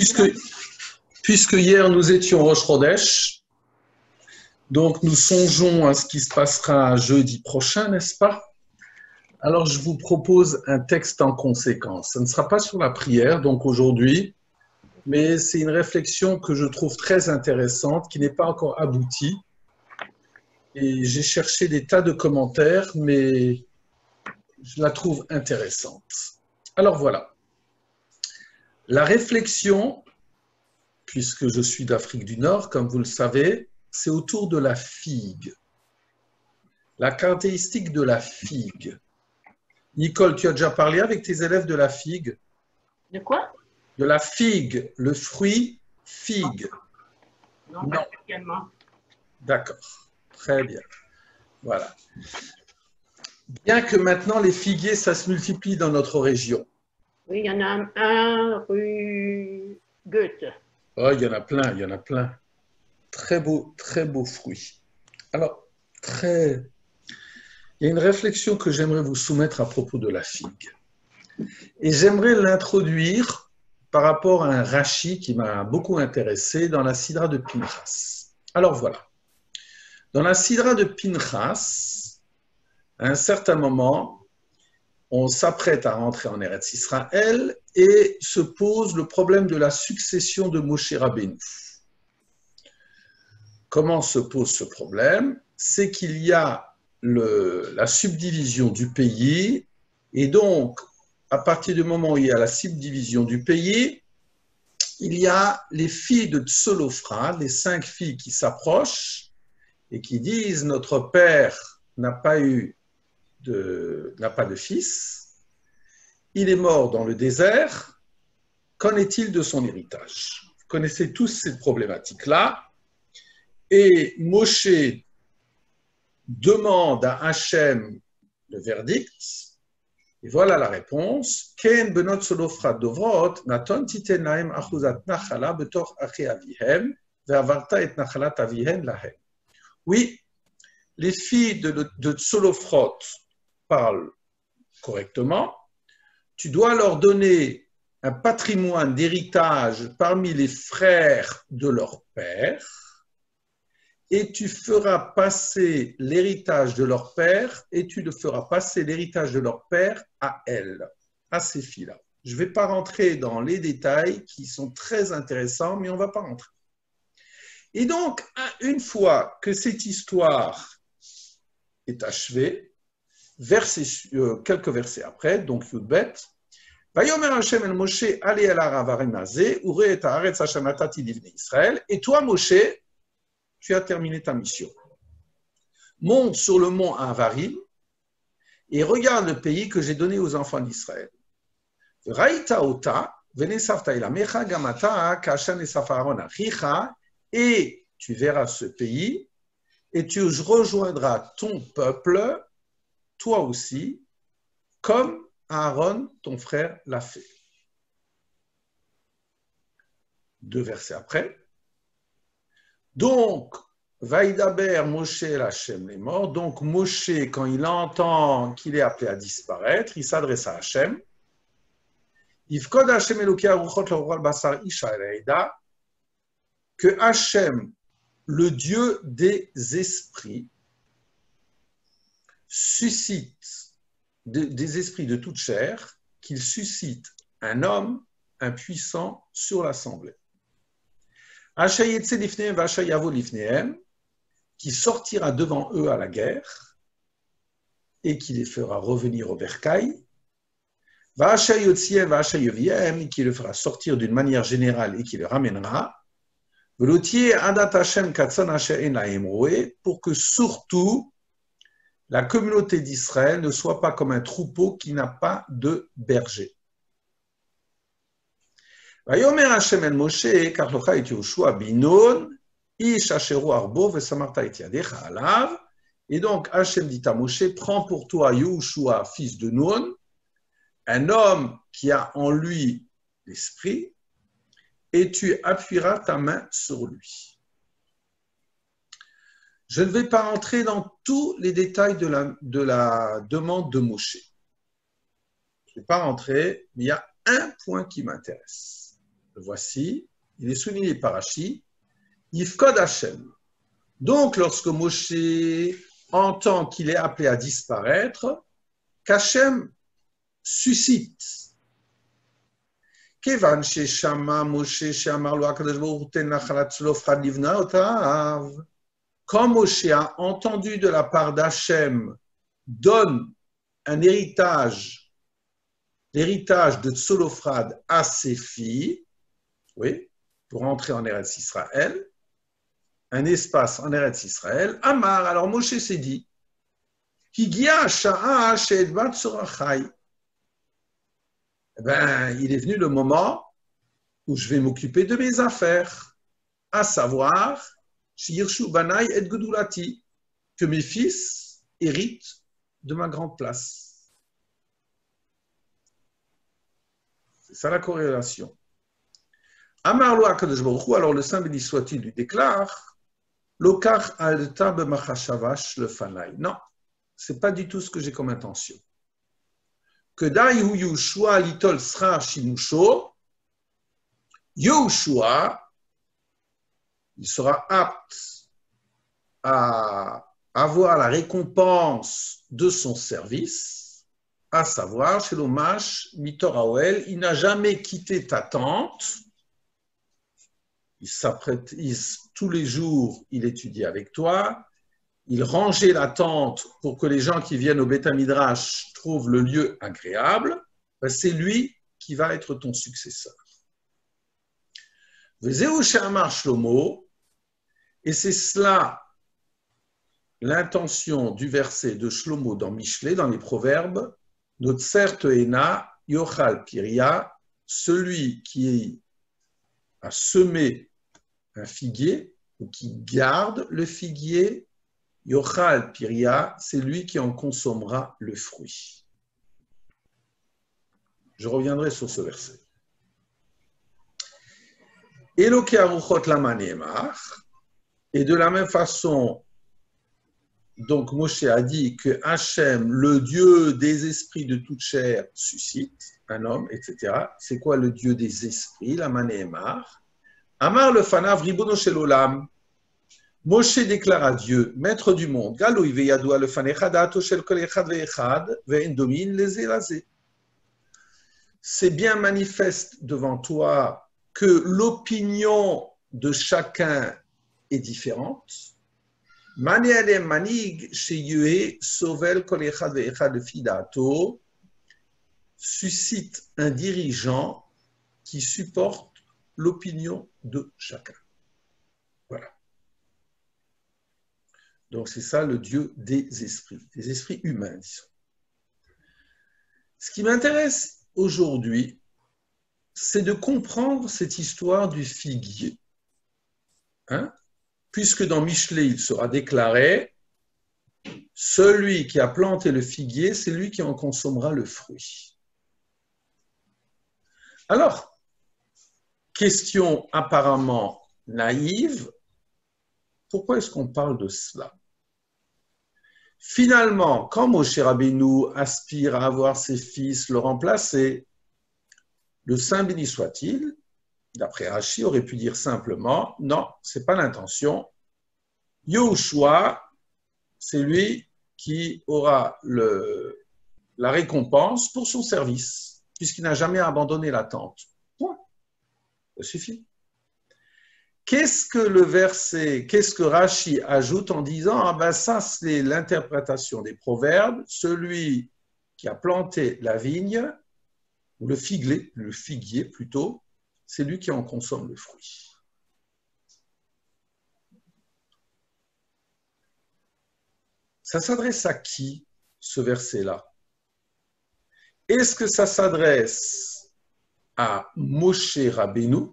Puisque, puisque hier nous étions Rosh Chodesh, donc nous songeons à ce qui se passera jeudi prochain, n'est-ce pas? Alors je vous propose un texte en conséquence. Ce ne sera pas sur la prière, donc aujourd'hui, mais c'est une réflexion que je trouve très intéressante, qui n'est pas encore aboutie. Et j'ai cherché des tas de commentaires, mais je la trouve intéressante. Alors voilà. La réflexion, puisque je suis d'Afrique du Nord, comme vous le savez, c'est autour de la figue. La caractéristique de la figue. Nicole, tu as déjà parlé avec tes élèves de la figue? De quoi? De la figue, le fruit figue. Non, pas spécialement. D'accord, très bien. Voilà. Bien que maintenant les figuiers, ça se multiplie dans notre région. Oui, il y en a un rue Goethe. Oh, il y en a plein, il y en a plein. Très beau fruit. Alors, il y a une réflexion que j'aimerais vous soumettre à propos de la figue. Et j'aimerais l'introduire par rapport à un Rashi qui m'a beaucoup intéressé dans la Sidra de Pinchas. Alors voilà. Dans la Sidra de Pinchas, à un certain moment, on s'apprête à rentrer en Eretz Israël et se pose le problème de la succession de Moshe Rabbeinu. Comment se pose ce problème? C'est qu'il y a la subdivision du pays, et donc, à partir du moment où il y a la subdivision du pays, il y a les filles de Tsolofra, les 5 filles qui s'approchent et qui disent « Notre père n'a pas de fils, il est mort dans le désert, qu'en est-il de son héritage ?» Vous connaissez tous cette problématique-là. Et Moshe demande à Hachem le verdict, et voilà la réponse. Ken benot solofrat dovrot naton titen lahem achuzat nachala betor achi avihem ve'avarta et nachalat avihem lahem. Oui, les filles de Tsolofrot parlent correctement. Tu dois leur donner un patrimoine d'héritage parmi les frères de leur père, et tu feras passer l'héritage de leur père, et tu le feras passer l'héritage de leur père à elles, à ces filles-là. Je ne vais pas rentrer dans les détails qui sont très intéressants, mais on ne va pas rentrer. Et donc, une fois que cette histoire est achevée, quelques versets après, donc Yudbet, Vayomer Hashem el Moshe allez el haravarim hazeh ure et haaretz asher natati livnei Israël. Et toi, Moshe, tu as terminé ta mission. Monte sur le mont Avarim et regarde le pays que j'ai donné aux enfants d'Israël. Raïta ota venesafta ilamecha gamata kashan nesaf Aaron achicha, et tu verras ce pays et tu rejoindras ton peuple, toi aussi, comme Aaron, ton frère, l'a fait. 2 versets après. Donc, Vaïdaber Moshe l'Hachem les morts. Donc, Moshe, quand il entend qu'il est appelé à disparaître, il s'adresse à Hachem. Yivkod Hachem Eloké Aruchot L'Oral Basar Isha Ereida, que Hachem, le Dieu des esprits, suscite des esprits de toute chair, qu'il suscite un homme, un puissant sur l'assemblée. Qui sortira devant eux à la guerre et qui les fera revenir au bercail, qui le fera sortir d'une manière générale et qui le ramènera, pour que surtout la communauté d'Israël ne soit pas comme un troupeau qui n'a pas de berger. Vayomer Hashem el Moshe, kach locha et Yehoshua binon, ish asheru arbo vesamarta et yadecha alav. Et donc Hashem dit à Moshe, prends pour toi Yehoshua, fils de Nun, un homme qui a en lui l'esprit, et tu appuieras ta main sur lui. Je ne vais pas rentrer dans tous les détails de la demande de Moshe. Je ne vais pas rentrer, mais il y a un point qui m'intéresse. le voici, il est souligné par Rashi, Yifkod Hashem. Donc, lorsque Moshe entend qu'il est appelé à disparaître, qu'Hachem suscite. Kevan sheshama Moshe she'amar lo HaKadosh Baruch Hu ten nachalat tzlofchad livnaotav. Quand Moshe a entendu de la part d'Hachem, donne un héritage, l'héritage de Tzolophrad à ses filles, oui, pour entrer en Eretz Israël, un espace en Eretz Israël, Amar, alors Moshe s'est dit, Higia sha'a she'edbat sorachai. Il est venu le moment où je vais m'occuper de mes affaires, à savoir, Shirshu banai et gedulati, que mes fils héritent de ma grande place. C'est ça la corrélation. Amar lo HaKadosh Baruch Hu, alors le Saint béni soit-il lui déclare, Lokach alta b'machashavash le fanai. Non, c'est pas du tout ce que j'ai comme intention. Que Daïhu Yushua litol sra shimusho, Yushua, il sera apte à avoir la récompense de son service, à savoir, chez l'hommage, Mitoraoel, il n'a jamais quitté ta tente, il s'apprête, tous les jours, il étudiait avec toi, il rangeait la tente pour que les gens qui viennent au Beth Midrash trouvent le lieu agréable, c'est lui qui va être ton successeur. Vezeu she'amar Shlomo, et c'est cela l'intention du verset de Shlomo dans Mishlei, dans les Proverbes, Notser Te'ena Yochal Piria, celui qui a semé un figuier ou qui garde le figuier, Yochal Piria, c'est lui qui en consommera le fruit. Je reviendrai sur ce verset. Eloke Aruchot Lama Ne'emar, et de la même façon, donc Moshe a dit que Hachem, le Dieu des esprits de toute chair, suscite un homme, etc. C'est quoi le Dieu des esprits, Lama Ne'emar? Amar le Fanav Ribono Shel Olam. Moshe déclare à Dieu, maître du monde, Galoi ve'yadoua le fanecha da'ato shel kol echad ve'echad ve'en domin lezeh lazeh. C'est bien manifeste devant toi que l'opinion de chacun est différente. Mani alem manig sheyeh sovel kol echad ve'echad lefi da'ato suscite un dirigeant qui supporte l'opinion de chacun. Voilà. Donc c'est ça le Dieu des esprits humains, disons. Ce qui m'intéresse aujourd'hui, c'est de comprendre cette histoire du figuier. Hein? Puisque dans Mishlei, il sera déclaré, celui qui a planté le figuier, c'est lui qui en consommera le fruit. Alors, question apparemment naïve, pourquoi est-ce qu'on parle de cela? Finalement, quand Moshe Rabbeinu aspire à avoir ses fils le remplacer, le Saint béni soit-il, d'après Rashi, aurait pu dire simplement, non, ce n'est pas l'intention. Yehoshua, c'est lui qui aura la récompense pour son service, puisqu'il n'a jamais abandonné la tente. Point. Ça suffit. Qu'est-ce que Rashi ajoute en disant, ah ben ça c'est l'interprétation des proverbes, celui qui a planté la vigne, ou le figuier plutôt, c'est lui qui en consomme le fruit. Ça s'adresse à qui, ce verset-là? Est-ce que ça s'adresse à Moshe Rabbeinu?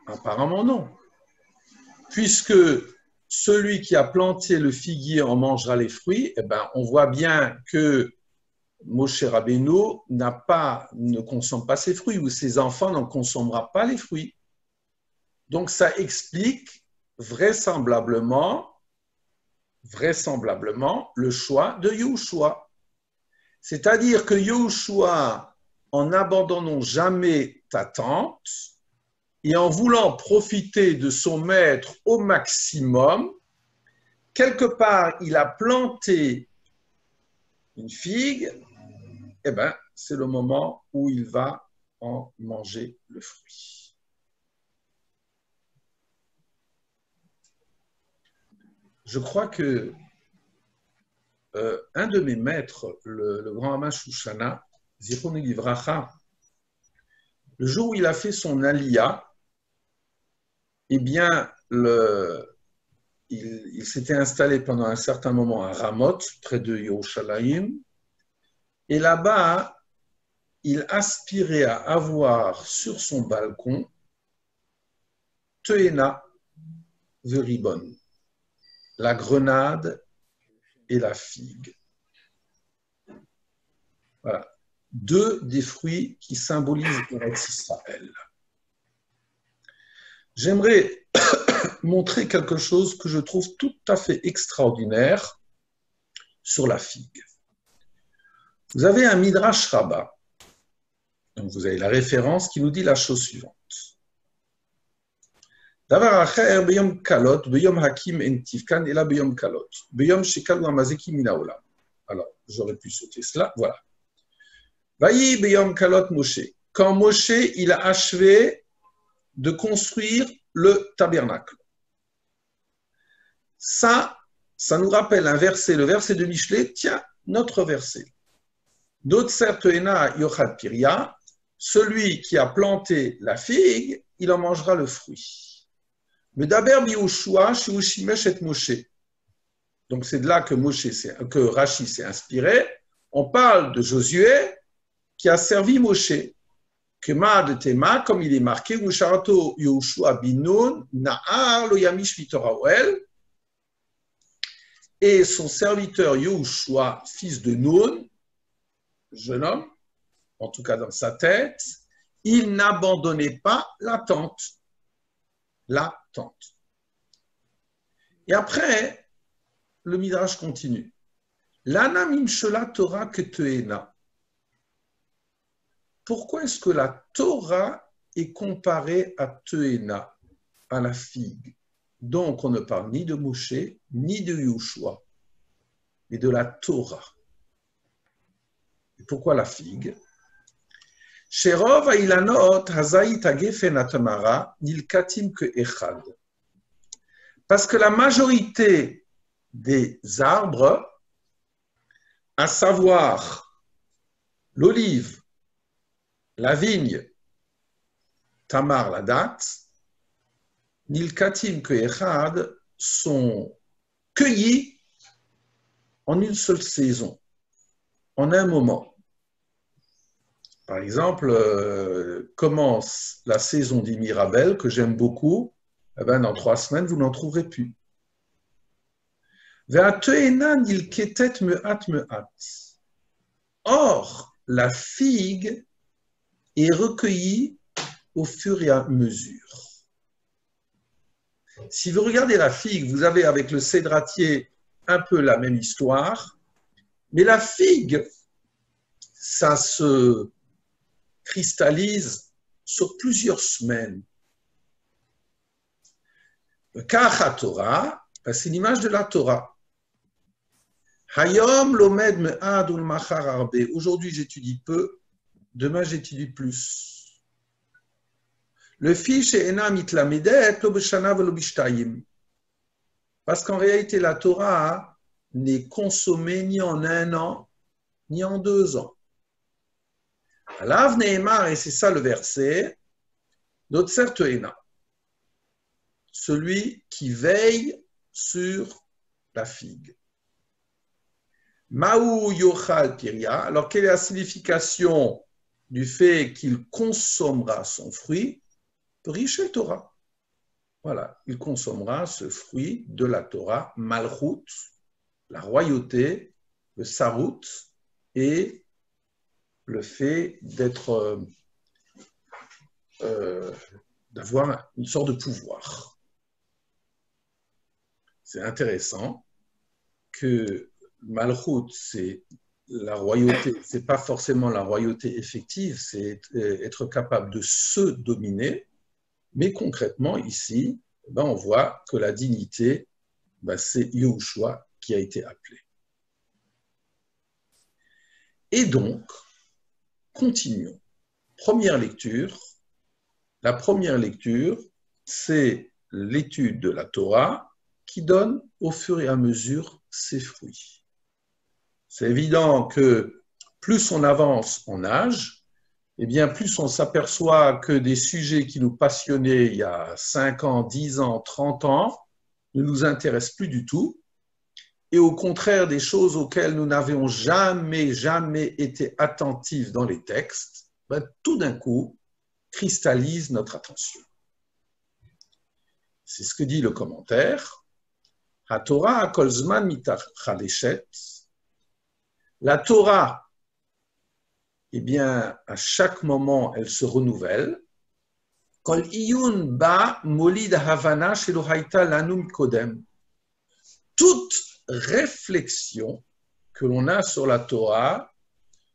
Apparemment non. Puisque celui qui a planté le figuier en mangera les fruits, eh ben, on voit bien que Moshe Rabbeinu ne consomme pas ses fruits, ou ses enfants n'en consommeront pas les fruits. Donc ça explique vraisemblablement le choix de Yehoshua. C'est-à-dire que Yehoshua, en n'abandonnant jamais ta tente et en voulant profiter de son maître au maximum, quelque part, il a planté une figue, eh bien, c'est le moment où il va en manger le fruit. Je crois que un de mes maîtres, le grand Hama Shushana, Zichron Livracha, le jour où il a fait son aliyah, eh bien, il s'était installé pendant un certain moment à Ramoth, près de Yerushalayim, et là-bas, il aspirait à avoir sur son balcon Teena Veribon, la grenade et la figue. Voilà. Deux des fruits qui symbolisent Eretz Israël. J'aimerais montrer quelque chose que je trouve tout à fait extraordinaire sur la figue. Vous avez un Midrash Rabbah, donc vous avez la référence qui nous dit la chose suivante. Davar acher beyom kalot, beyom hakim en tifkan, et là beyom kalot, beyom shekal amazeki minaolam. Alors, j'aurais pu sauter cela, voilà. Vayi beyom kalot Moshe. Quand Moshe, il a achevé de construire le tabernacle. Ça nous rappelle un verset, le verset de Michelet, tiens, notre verset. D'autres certes ena yochad piria, celui qui a planté la figue, il en mangera le fruit. Mais d'abord, Yehoshua, Shiushimesh et Moshe. Donc c'est de là que Rashi s'est inspiré. On parle de Josué qui a servi Moshe. Kema de Tema, comme il est marqué, Musharato Yehoshua binun, Na'ar lo yamish vitoraoel. Et son serviteur Yehoshua, fils de Nun, jeune homme, en tout cas dans sa tête, il n'abandonnait pas la tente. La tente. Et après, le Midrash continue. Lana mimshela Torah que teena. Pourquoi est-ce que la Torah est comparée à teena, à la figue? Donc, on ne parle ni de Moshe, ni de Yehoshua, mais de la Torah. Et pourquoi la figue? Sherov ailanot hazait agefen atamara nilkatim ke echad. Parce que la majorité des arbres, à savoir l'olive, la vigne, tamar, la date, nilkatim ke echad, sont cueillis en une seule saison, en un moment. Par exemple, commence la saison des mirabelles, que j'aime beaucoup, eh ben, dans 3 semaines, vous n'en trouverez plus. Or, la figue est recueillie au fur et à mesure. Si vous regardez la figue, vous avez avec le cédratier un peu la même histoire, mais la figue, ça se cristallise sur plusieurs semaines. Le Kacha Torah, c'est l'image de la Torah. Hayom lomed me'ad ul machar arbe. Aujourd'hui j'étudie peu, demain j'étudie plus. Le fiche ena mitlamedet lo b'shana velo b'shtayim. Parce qu'en réalité la Torah n'est consommée ni en 1 an, ni en 2 ans. Alav Nehemar, et c'est ça le verset, d'Otser Teena, celui qui veille sur la figue. Maou Yochal Piria, alors quelle est la signification du fait qu'il consommera son fruit? Richel Torah. Voilà, il consommera ce fruit de la Torah, Malchut, la royauté, le Sarut et le fait d'avoir une sorte de pouvoir. C'est intéressant que Malchut, c'est la royauté, ce n'est pas forcément la royauté effective, c'est être capable de se dominer, mais concrètement, ici, on voit que la dignité, c'est Yahushua qui a été appelé. Et donc, continuons. Première lecture. La première lecture, c'est l'étude de la Torah qui donne au fur et à mesure ses fruits. C'est évident que plus on avance en âge, eh bien plus on s'aperçoit que des sujets qui nous passionnaient il y a 5 ans, 10 ans, 30 ans ne nous intéressent plus du tout. Et au contraire, des choses auxquelles nous n'avions jamais été attentifs dans les textes, tout d'un coup, cristallisent notre attention. C'est ce que dit le commentaire. HaTorah kol zman mitachadeshet. La Torah, eh bien, à chaque moment, elle se renouvelle. Kol iyun ba molid havana shelo hayta lanu kodem. Toute réflexion que l'on a sur la Torah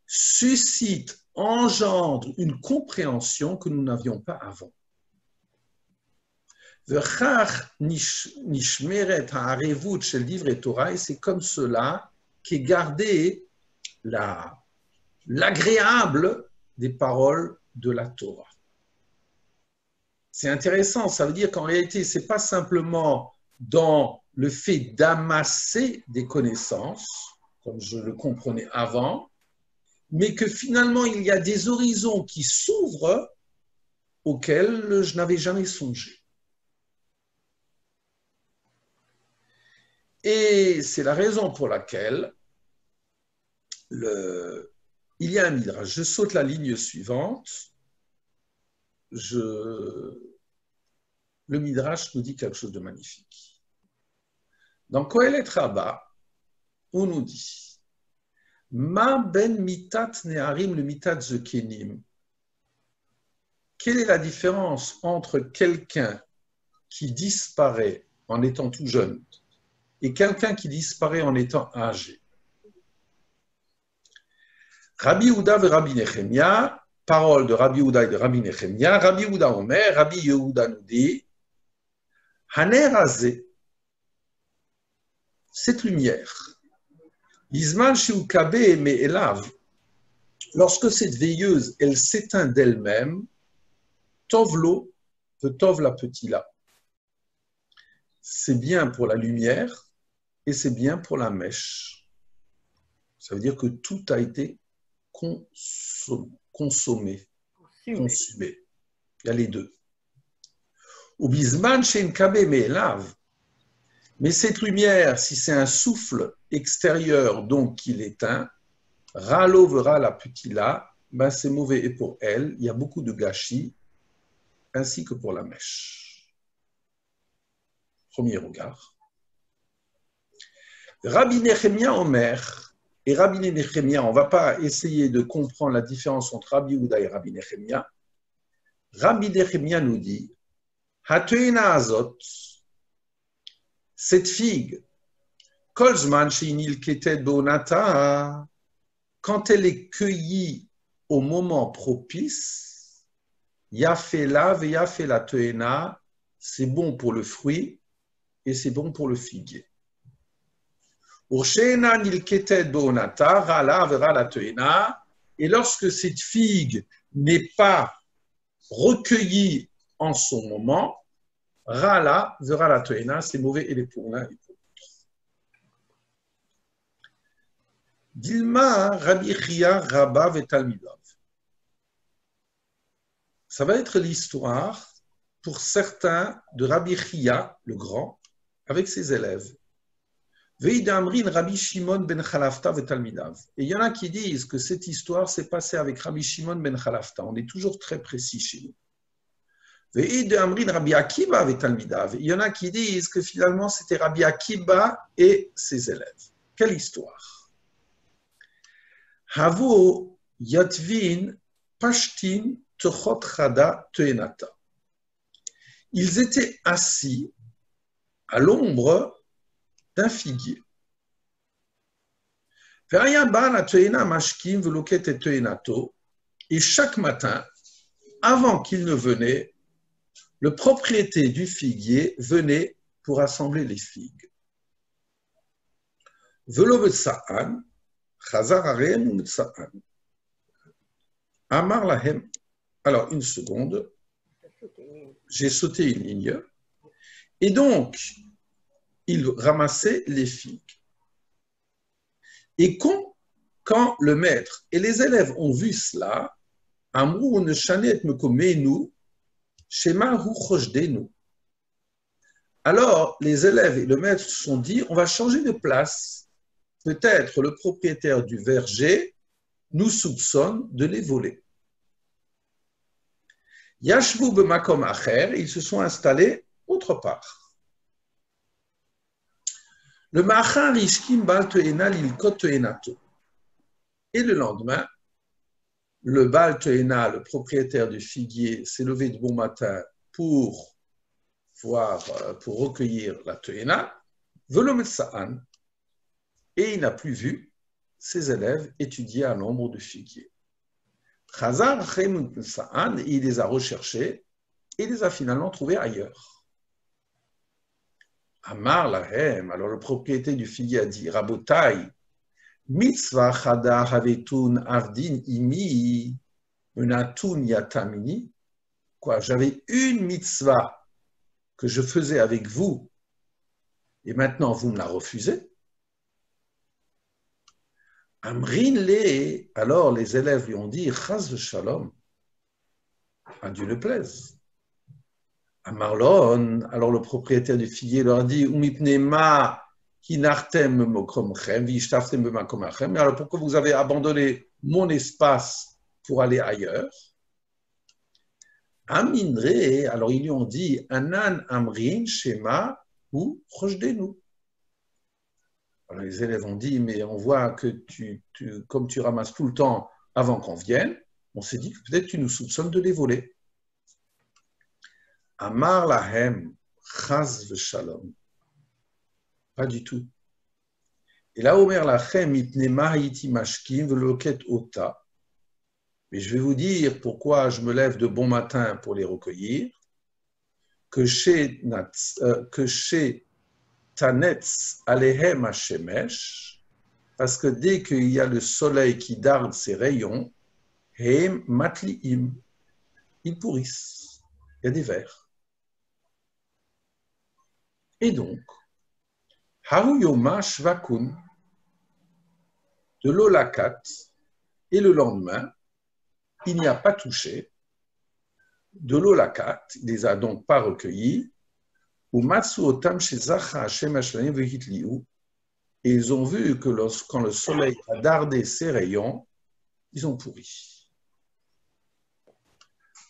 suscite, engendre une compréhension que nous n'avions pas avant. Et c'est comme cela qu'est gardé l'agréable des paroles de la Torah. C'est intéressant, ça veut dire qu'en réalité, ce n'est pas simplement dans le fait d'amasser des connaissances, comme je le comprenais avant, mais que finalement, il y a des horizons qui s'ouvrent auxquels je n'avais jamais songé. Et c'est la raison pour laquelle il y a un midrash. Je saute la ligne suivante. Le midrash nous dit quelque chose de magnifique. Dans Kohelet Rabbah, on nous dit Ma ben mitat neharim le mitat zekenim. Quelle est la différence entre quelqu'un qui disparaît en étant tout jeune et quelqu'un qui disparaît en étant âgé? Rabbi Yehuda et Rabbi Nechemia, parole de Rabbi Yehuda et de Rabbi Nechemia. Rabbi Yehuda Omer, Rabbi Yehuda nous dit Haner Hazeh, cette lumière, Izman Shiukabe Me'elav, lorsque cette veilleuse, elle s'éteint d'elle-même, Tovlo, Tov la petila. C'est bien pour la lumière et c'est bien pour la mèche. Ça veut dire que tout a été consommé. Il y a les deux. Ubizman shen kabe me'elav. Mais cette lumière, si c'est un souffle extérieur, donc qui l'éteint, ralo verra la petila, c'est mauvais et pour elle, il y a beaucoup de gâchis, ainsi que pour la mèche. Premier regard. Rabbi Nechemia Omer et Rabbi Nechemia, on ne va pas essayer de comprendre la différence entre Rabbi Yehuda et Rabbi Nechemia. Rabbi Nechemia nous dit Hatoena azot, cette figue, Kolzman shinil ketet bonata, quand elle est cueillie au moment propice, Yafela ve Yafela Toena, c'est bon pour le fruit et c'est bon pour le figuier. Et lorsque cette figue n'est pas recueillie en son moment, Rala verra la toena, c'est mauvais et les pour l'un et pour l'autre. Dilma Rabbi Chia Rabba Vetalmidav. Ça va être l'histoire pour certains de Rabbi Chia, le grand, avec ses élèves. Veidamrin Rabbi Shimon ben Chalafta Vetalmidav. Et il y en a qui disent que cette histoire s'est passée avec Rabbi Shimon ben Chalafta. On est toujours très précis chez nous. Veidamrin Rabbi Akiba Vetalmidav. Il y en a qui disent que finalement c'était Rabbi Akiba et ses élèves. Quelle histoire? Havo Yatvin Pashtin Tochot Chada Toenata. Ils étaient assis à l'ombre d'un figuier. Et chaque matin, avant qu'il ne venait, le propriétaire du figuier venait pour assembler les figues. Amar lahem. Alors, une seconde. J'ai sauté une ligne. Et donc, il ramassait les figues. Et quand le maître et les élèves ont vu cela, Amrou ne chanet me komenu, shema hu chojdenu. Alors, les élèves et le maître se sont dit, on va changer de place. Peut-être le propriétaire du verger nous soupçonne de les voler. Yashvu b'makom acher, ils se sont installés autre part. Le ma'achar ishkim bal te'ena lilkot te'enato. Et le lendemain, le bal te'ena, le propriétaire du figuier, s'est levé de bon matin pour recueillir la te'ena, velo metsa'an, et il n'a plus vu ses élèves étudier à l'ombre du figuier. Chazar Chemut Sa'an, il les a recherchés et les a finalement trouvés ailleurs. Amar Lahem, alors le propriétaire du figuier a dit, Rabotai, mitzvah chada havetun avdin imi, menatun yatamini. Quoi, j'avais une mitzvah que je faisais avec vous et maintenant vous me la refusez. Amrin le, alors les élèves lui ont dit, Chaz shalom, à Dieu le plaise. Amarlon, alors le propriétaire du figuier leur a dit, Umipnema kinartem mokromchem, vishtaftem b'makomachem. Alors pourquoi vous avez abandonné mon espace pour aller ailleurs? Aminre, alors ils lui ont dit, Anan amrin shema ou projdenu. Alors les élèves ont dit, mais on voit que comme tu ramasses tout le temps avant qu'on vienne, on s'est dit que peut-être tu nous soupçonnes de les voler. Amar lahem, chaz v'shalom. Pas du tout. Et là, Omer lachem, itne mahiti mashkim v'loket ota. Mais je vais vous dire pourquoi je me lève de bon matin pour les recueillir. Que chez Tanetz alehem hashemesh, parce que dès qu'il y a le soleil qui darde ses rayons, hem matliim, ils pourrissent. Il y a des vers. Et donc, haru yoma shvakun, de l'olakat, et le lendemain, il n'y a pas touché, de l'olakat, il ne les a donc pas recueillis, et ils ont vu que quand le soleil a dardé ses rayons, ils ont pourri.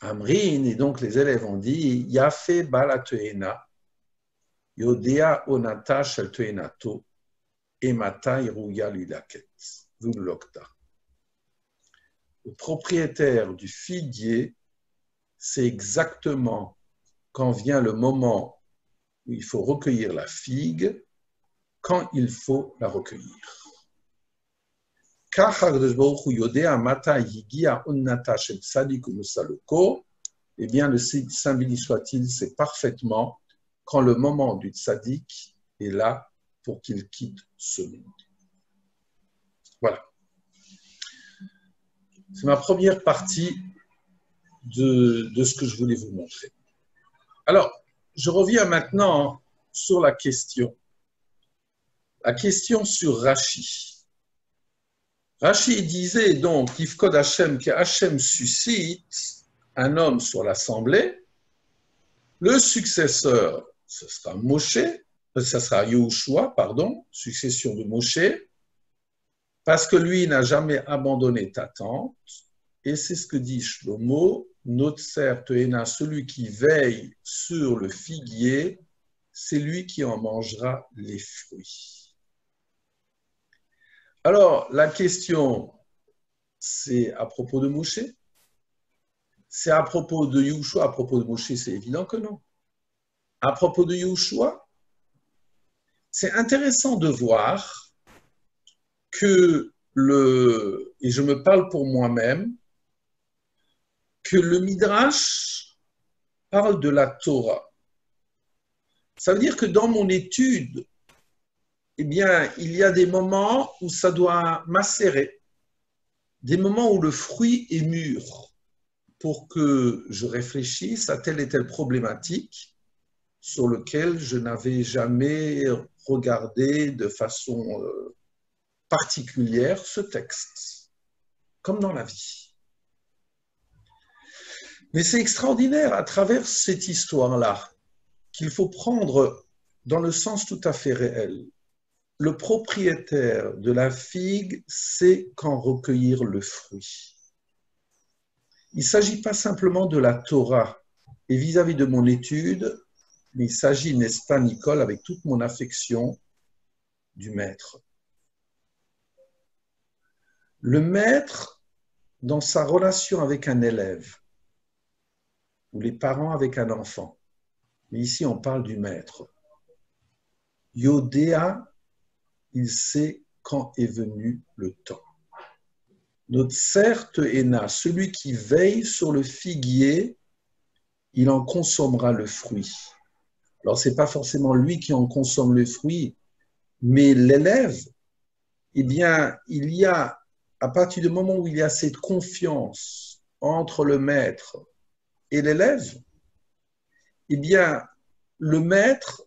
Amrin, et donc les élèves ont dit, Yafe bala te'ena, Yodea onata shel te'enato, emata iruya lilaket, vulokta. Le propriétaire du figuier sait exactement quand vient le moment où il faut recueillir la figue, quand il faut la recueillir. Eh bien, le Saint béni soit-il, c'est parfaitement quand le moment du tzaddik est là pour qu'il quitte ce monde. Voilà. C'est ma première partie de ce que je voulais vous montrer. Alors, je reviens maintenant sur la question. La question sur Rashi. Rashi disait donc, Yifkod Hashem, que Hashem suscite un homme sur l'assemblée. Le successeur, ce sera Moshe, ce sera Yehoshua, pardon, succession de Moshe, parce que lui n'a jamais abandonné ta tente. Et c'est ce que dit Shlomo, Notser Te'ena, celui qui veille sur le figuier, c'est lui qui en mangera les fruits. Alors, la question, c'est à propos de Moshe? C'est à propos de Yehoshua? À propos de Moshe, c'est évident que non. À propos de Yehoshua, c'est intéressant de voir que et je me parle pour moi-même, que le Midrash parle de la Torah. Ça veut dire que dans mon étude, eh bien, il y a des moments où ça doit macérer, des moments où le fruit est mûr pour que je réfléchisse à telle et telle problématique sur laquelle je n'avais jamais regardé de façon particulière ce texte, comme dans la vie. Mais c'est extraordinaire à travers cette histoire-là qu'il faut prendre dans le sens tout à fait réel. Le propriétaire de la figue sait quand recueillir le fruit. Il ne s'agit pas simplement de la Torah et vis-à-vis de mon étude, mais il s'agit, n'est-ce pas, Nicole, avec toute mon affection, du maître. Le maître, dans sa relation avec un élève, ou les parents avec un enfant, mais ici on parle du maître. Yodéa, il sait quand est venu le temps. Notre certes Héna, celui qui veille sur le figuier, il en consommera le fruit. Alors, ce n'est pas forcément lui qui en consomme le fruit, mais l'élève, eh bien, il y a, à partir du moment où il y a cette confiance entre le maître et l'élève, eh bien, le maître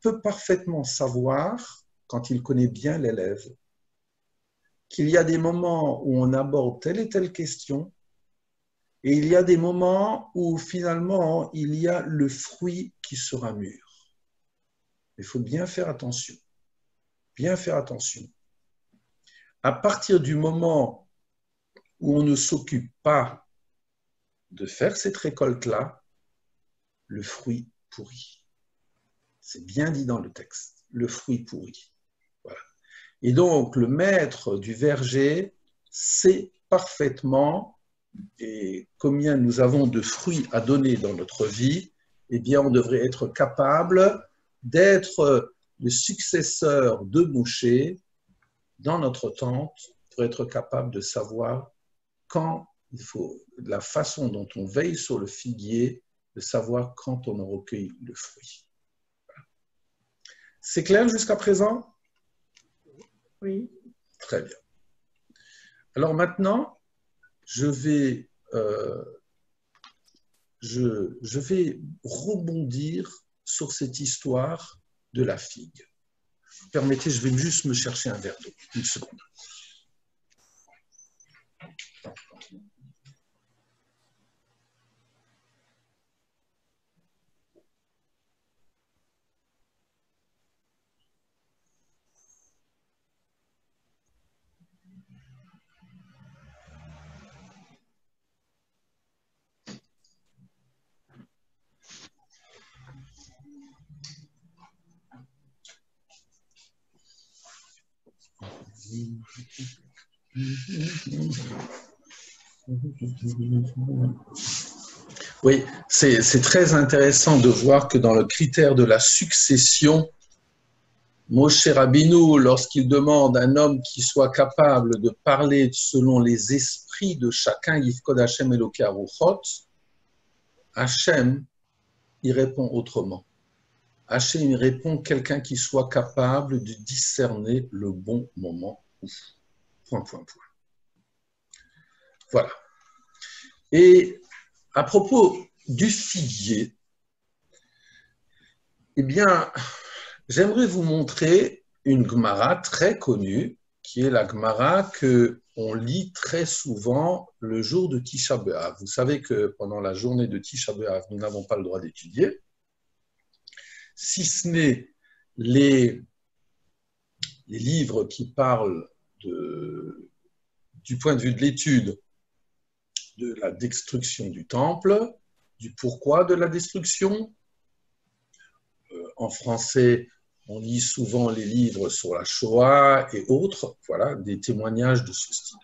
peut parfaitement savoir, quand il connaît bien l'élève, qu'il y a des moments où on aborde telle et telle question, et il y a des moments où finalement il y a le fruit qui sera mûr. Il faut bien faire attention. Bien faire attention. À partir du moment où on ne s'occupe pas de faire cette récolte-là, le fruit pourrit. C'est bien dit dans le texte, le fruit pourrit. Voilà. Et donc, le maître du verger sait parfaitement et combien nous avons de fruits à donner dans notre vie, eh bien, on devrait être capable d'être le successeur de Moshe dans notre tente pour être capable de savoir quand il faut, la façon dont on veille sur le figuier, de savoir quand on en recueille le fruit. Voilà. C'est clair jusqu'à présent? Oui. Très bien. Alors maintenant, je vais rebondir sur cette histoire de la figue. Permettez, je vais juste me chercher un verre d'eau. Une seconde. Oui, c'est très intéressant de voir que dans le critère de la succession, Moshe Rabbeinu, lorsqu'il demande à un homme qui soit capable de parler selon les esprits de chacun, Yifkod Hashem Elokei Aruchot, Hashem, il répond autrement. Hashem, il répond quelqu'un qui soit capable de discerner le bon moment. Point. Voilà. Et à propos du figuier, eh bien, j'aimerais vous montrer une Gemara très connue, qui est la Gemara qu'on lit très souvent le jour de Tisha B'Av. Vous savez que pendant la journée de Tisha B'Av, nous n'avons pas le droit d'étudier, si ce n'est les livres qui parlent du point de vue de l'étude de la destruction du temple, du pourquoi de la destruction. En français, on lit souvent les livres sur la Shoah et autres, voilà, des témoignages de ce style.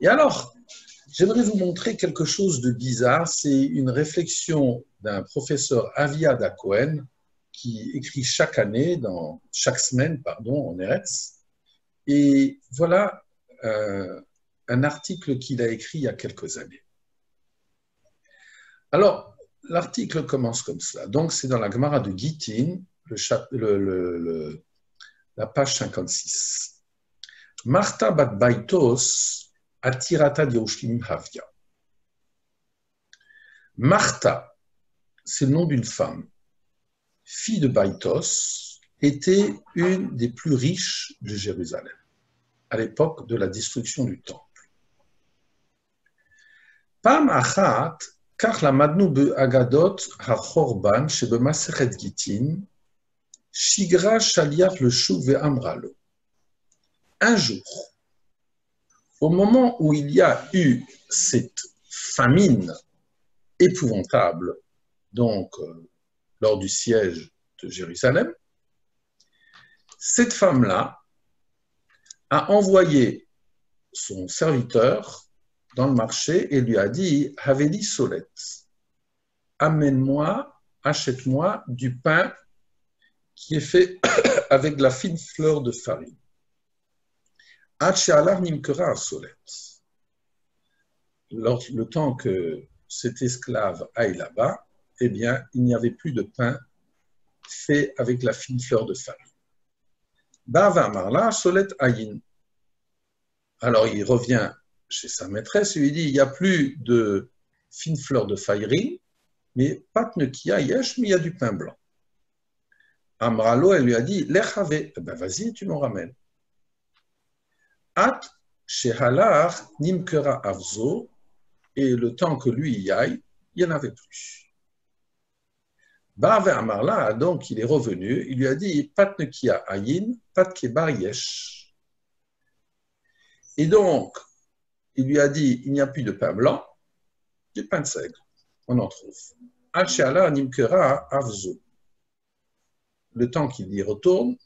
Et alors, j'aimerais vous montrer quelque chose de bizarre. C'est une réflexion d'un professeur Aviad Cohen qui écrit chaque semaine, en Eretz. Et voilà un article qu'il a écrit il y a quelques années. Alors, l'article commence comme cela. Donc, c'est dans la Gemara de Gittin, la page 56. Martha bat Baitos atirata d'Yerushlim Havia. Martha, c'est le nom d'une femme, fille de Baitos, était une des plus riches de Jérusalem, à l'époque de la destruction du temple. Pam achat, car la madnu be'agadot ha'chorban shebemasechet Gittin, shigra shaliach le shuv ve'amralo. Un jour, au moment où il y a eu cette famine épouvantable, donc lors du siège de Jérusalem, cette femme-là a envoyé son serviteur dans le marché et lui a dit « Haveli Solet, amène-moi, achète-moi du pain qui est fait avec de la fine fleur de farine. » Le temps que cet esclave aille là-bas, eh bien, il n'y avait plus de pain fait avec la fine fleur de farine. Bava Marla, Solet Ayin. Alors il revient chez sa maîtresse et lui dit il n'y a plus de fine fleur de farine, mais patnekia yesh, mais il y a du pain blanc. Amralo, elle lui a dit lechave, eh ben vas-y, tu m'en ramènes. At shehalach nimkera avzo, et le temps que lui y aille, il n'y en avait plus. Bave Amarla, donc il est revenu, il lui a dit patnekia ayin, patkebar yesh. Et donc, il lui a dit il n'y a plus de pain blanc, du pain de seigle, on en trouve. Al shehalach nimkera avzo. Le temps qu'il y retourne,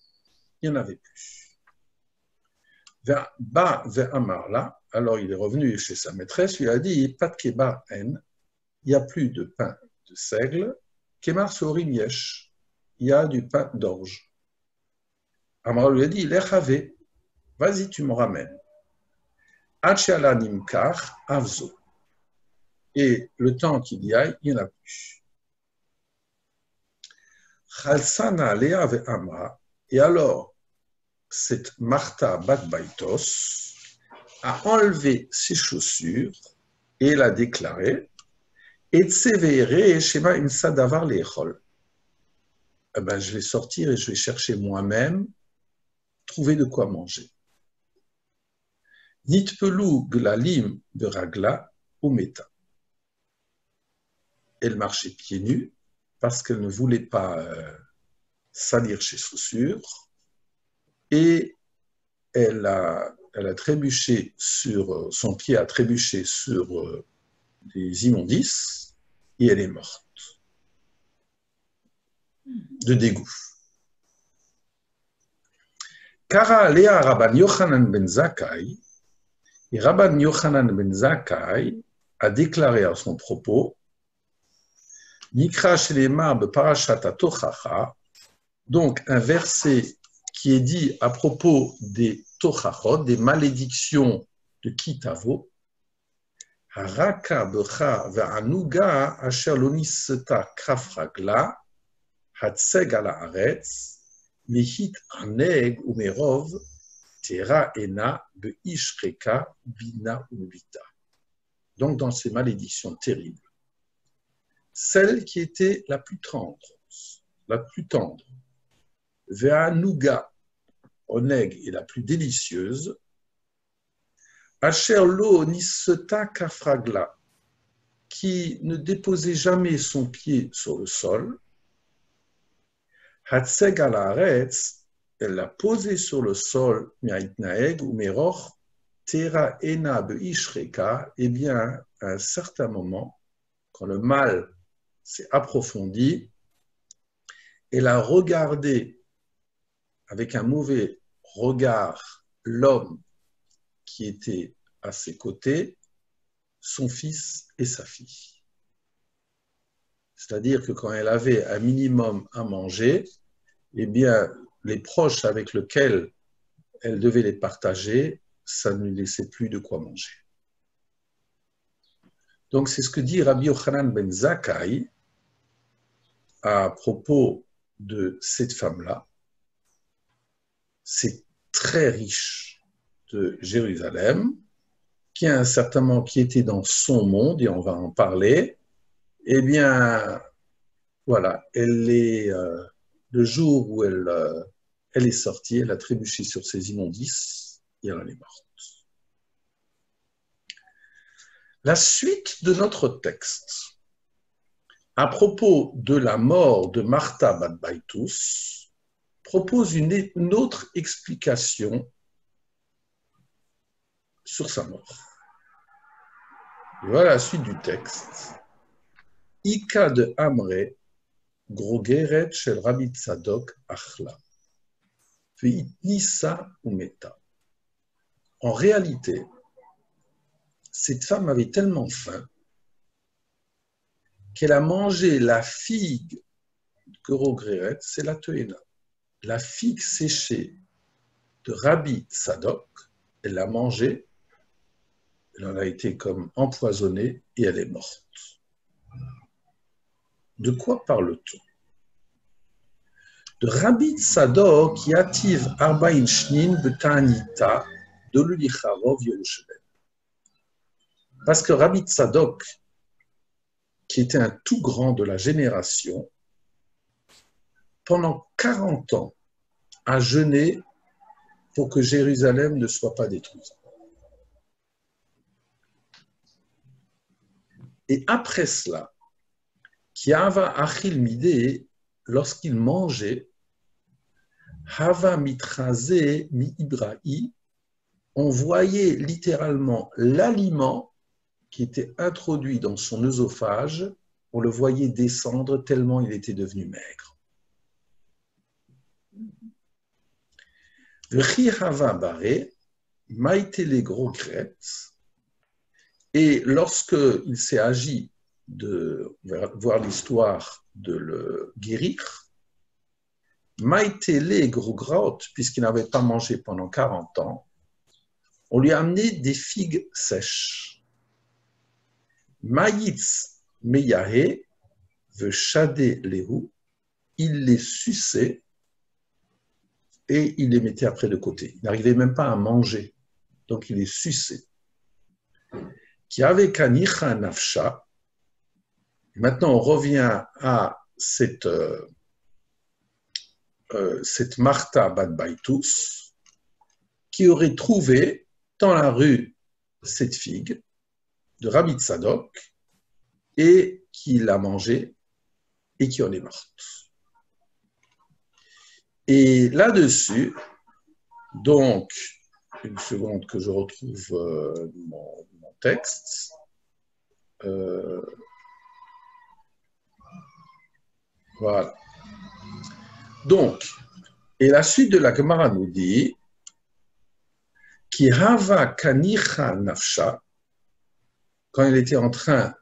il n'y en avait plus. Ba ve'amarla, alors il est revenu chez sa maîtresse, lui a dit Patkeba en, il n'y a plus de pain de seigle, Kemar sorim yesh, il y a du pain d'orge. Amar lui a dit Lechave, vas-y, tu m'en ramènes. Achala nimkar avzo. Et le temps qu'il y aille, il n'y en a plus. Chalsana lea ve'amra, et alors, cette Martha Bat-Baitos a enlevé ses chaussures et elle a déclaré et tsevere shema imsa davar lechol. Eh ben, je vais sortir et je vais chercher moi-même, trouver de quoi manger. Nitpelu glalim de ragla ou meta. Elle marchait pieds nus parce qu'elle ne voulait pas salir ses chaussures. Et elle a trébuché sur, son pied a trébuché sur des immondices et elle est morte de dégoût. Kara Léa Rabban Yochanan ben Zakkai, et Rabban Yochanan ben Zakkai a déclaré à son propos Nikra Shelema Beparashat Tochacha, donc un verset qui est dit à propos des tochachot, des malédictions de Kitavo, Haraka becha ve'anuga asher lo niseta krafragla, hatseg ala aretz, lihit aneg umerov, tera ena be'ishreka bina ubita. Donc dans ces malédictions terribles, celle qui était la plus tendre, Ve'anuga, oneg est la plus délicieuse, Asher lo niseta kafragla, qui ne déposait jamais son pied sur le sol, Hatseg al haaretz, elle l'a posé sur le sol, mi'aitnaeg ou meroch, tera ena be'ishreka, eh bien, à un certain moment, quand le mal s'est approfondi, elle a regardé avec un mauvais regard l'homme qui était à ses côtés, son fils et sa fille. C'est-à-dire que quand elle avait un minimum à manger, eh bien, les proches avec lesquels elle devait les partager, ça ne lui laissait plus de quoi manger. Donc c'est ce que dit Rabbi Yochanan ben Zakkai à propos de cette femme-là. C'est très riche de Jérusalem, qui a un certain moment qui était dans son monde, et on va en parler. Eh bien, voilà, elle est, le jour où elle est sortie, elle a trébuché sur ses immondices et elle en est morte. La suite de notre texte, à propos de la mort de Martha bat Baitus, propose une autre explication sur sa mort. Et voilà la suite du texte. Ika de Amre, grogeret shel Rabbi Tzadok achla. Ve'itnisa umeta. En réalité, cette femme avait tellement faim qu'elle a mangé la figue grogeret, c'est la teena, la figue séchée de Rabbi Tzadok, elle l'a mangée, elle en a été comme empoisonnée et elle est morte. De quoi parle-t-on? De Rabbi Tzadok qui active Arba'in Shnin Betanita de l'Ulicharov Yerushalayim. Parce que Rabbi Tzadok, qui était un tout grand de la génération, pendant 40 ans, a jeûné pour que Jérusalem ne soit pas détruite. Et après cela, Kiava Achil Midé, lorsqu'il mangeait, Hava Mitraze Mi Ibrahi, on voyait littéralement l'aliment qui était introduit dans son œsophage, on le voyait descendre tellement il était devenu maigre. V'chi Hava Bare, Maïtele Grogret, et lorsqu'il s'est agi de voir l'histoire de le guérir, Maïtele Grogrot, puisqu'il n'avait pas mangé pendant 40 ans, on lui a amené des figues sèches. Maïtz Meyahe Veshade Lehu, il les suçait et il les mettait après de côté. Il n'arrivait même pas à manger, donc il les suçait. Qui avait Kanicha Nafsha. Maintenant, on revient à cette Martha bat Baitus qui aurait trouvé dans la rue cette figue de Rabbi Tzadok et qui l'a mangée et qui en est morte. Et là-dessus, donc, une seconde que je retrouve mon texte. Voilà. Donc, et la suite de la Gemara nous dit Ki hava kanicha nafsha, quand elle était en train,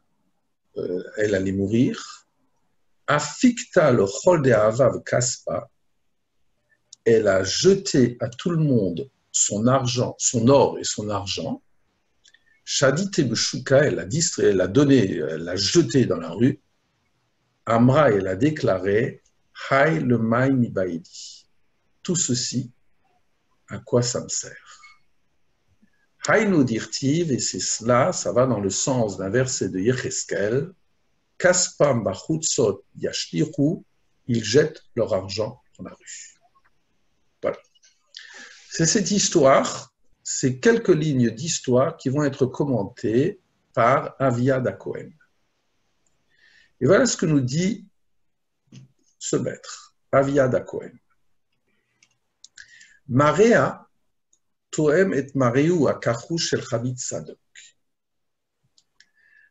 elle allait mourir, afikta le chol de hava kaspa, elle a jeté à tout le monde son argent, son or et son argent. Shadite beshuka, elle a distrait, elle a donné, elle l'a jeté dans la rue. Amra, elle a déclaré Hay le maï mi baïdi. Tout ceci, à quoi ça me sert? Hay nous dirtiv, et c'est cela, ça va dans le sens d'un verset de Yecheskel. Kaspam bachutzot yashtiru, ils jettent leur argent dans la rue. Voilà. C'est cette histoire, ces quelques lignes d'histoire qui vont être commentées par Avia Dacohen. Et voilà ce que nous dit ce maître, Avia Dacohen. Marea toem et mareu akachu shel Rabbi Tzadok.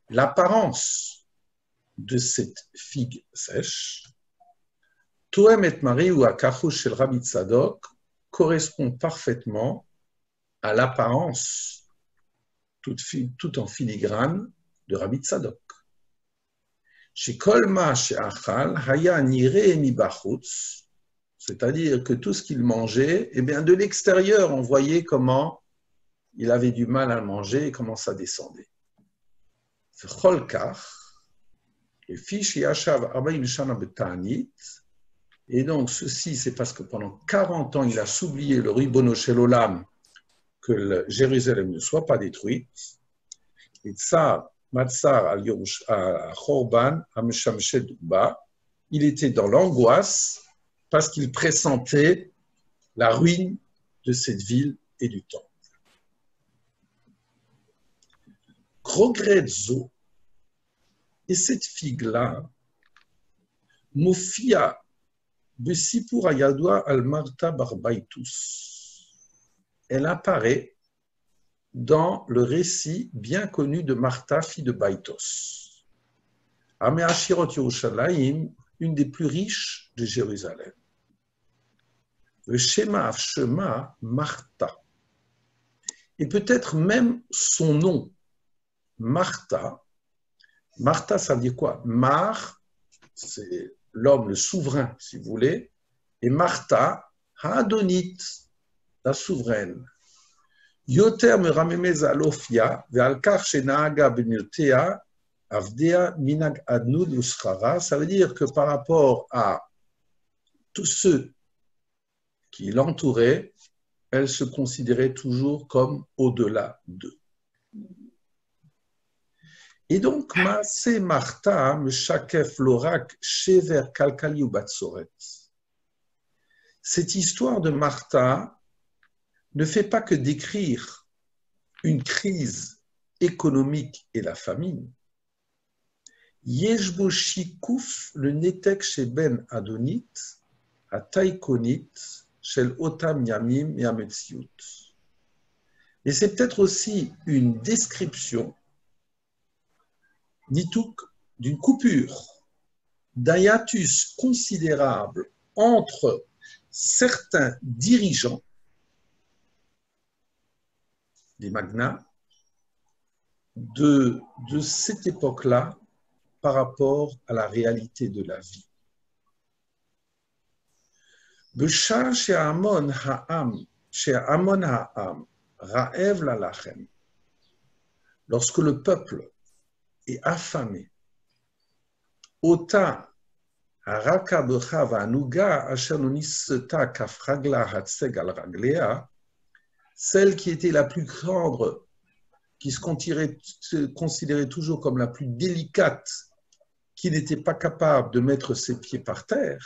L'apparence de cette figue sèche, toem et mareu akachu shel Rabbi Tzadok, correspond parfaitement à l'apparence tout en filigrane de Rabbi Tzadok. Chez Kolma chez Achal, Haya Nire mi Bachutz, C'est-à-dire que tout ce qu'il mangeait, eh bien, de l'extérieur, on voyait comment il avait du mal à le manger et comment ça descendait. Et donc, ceci, c'est parce que pendant 40 ans, il a soublié le Ribono Shel Olam, que Jérusalem ne soit pas détruite. Et Tsar, Matsar à Chorban, à Meshamshed Duba, il était dans l'angoisse parce qu'il pressentait la ruine de cette ville et du temple. Grogrezzo, et cette figue-là, Mofia, Besipur Ayadoua al-Marta Barbaitus, elle apparaît dans le récit bien connu de Martha, fille de Baitos. Ameashirot Yerushalayim, une des plus riches de Jérusalem. Le Shema Avshema Martha. Et peut-être même son nom, Martha. Martha, ça veut dire quoi? Mar, c'est l'homme, le souverain, si vous voulez. Et Martha, Adonit, la souveraine. Yoter me ramemez alofia, ve'alkar shenahaga benyotea, avdea minag adnud uschara. Ça veut dire que par rapport à tous ceux qui l'entouraient, elle se considérait toujours comme au-delà d'eux. Et donc, Maaseh Martha, Meshakef Lorak, Shever Kalkali ou Batsoret. Cette histoire de Martha ne fait pas que décrire une crise économique et la famine. Yeshbo Shikouf, le Netek chez Ben Adonit, à Taïkonit, chez Otam Yamim et Ametsiout. Et c'est peut-être aussi une description Nitouk, d'une coupure, d'un hiatus considérable entre certains dirigeants des magnats de cette époque-là par rapport à la réalité de la vie. Beshar chez Amon Ha'am, Ra'ev Lalachem, lorsque le peuple est affamé, Ota Haraka Bechav Nuga Asher Noniseta Kafragla Hatseg al Raglea, celle qui était la plus grande, qui se considérait toujours comme la plus délicate, qui n'était pas capable de mettre ses pieds par terre,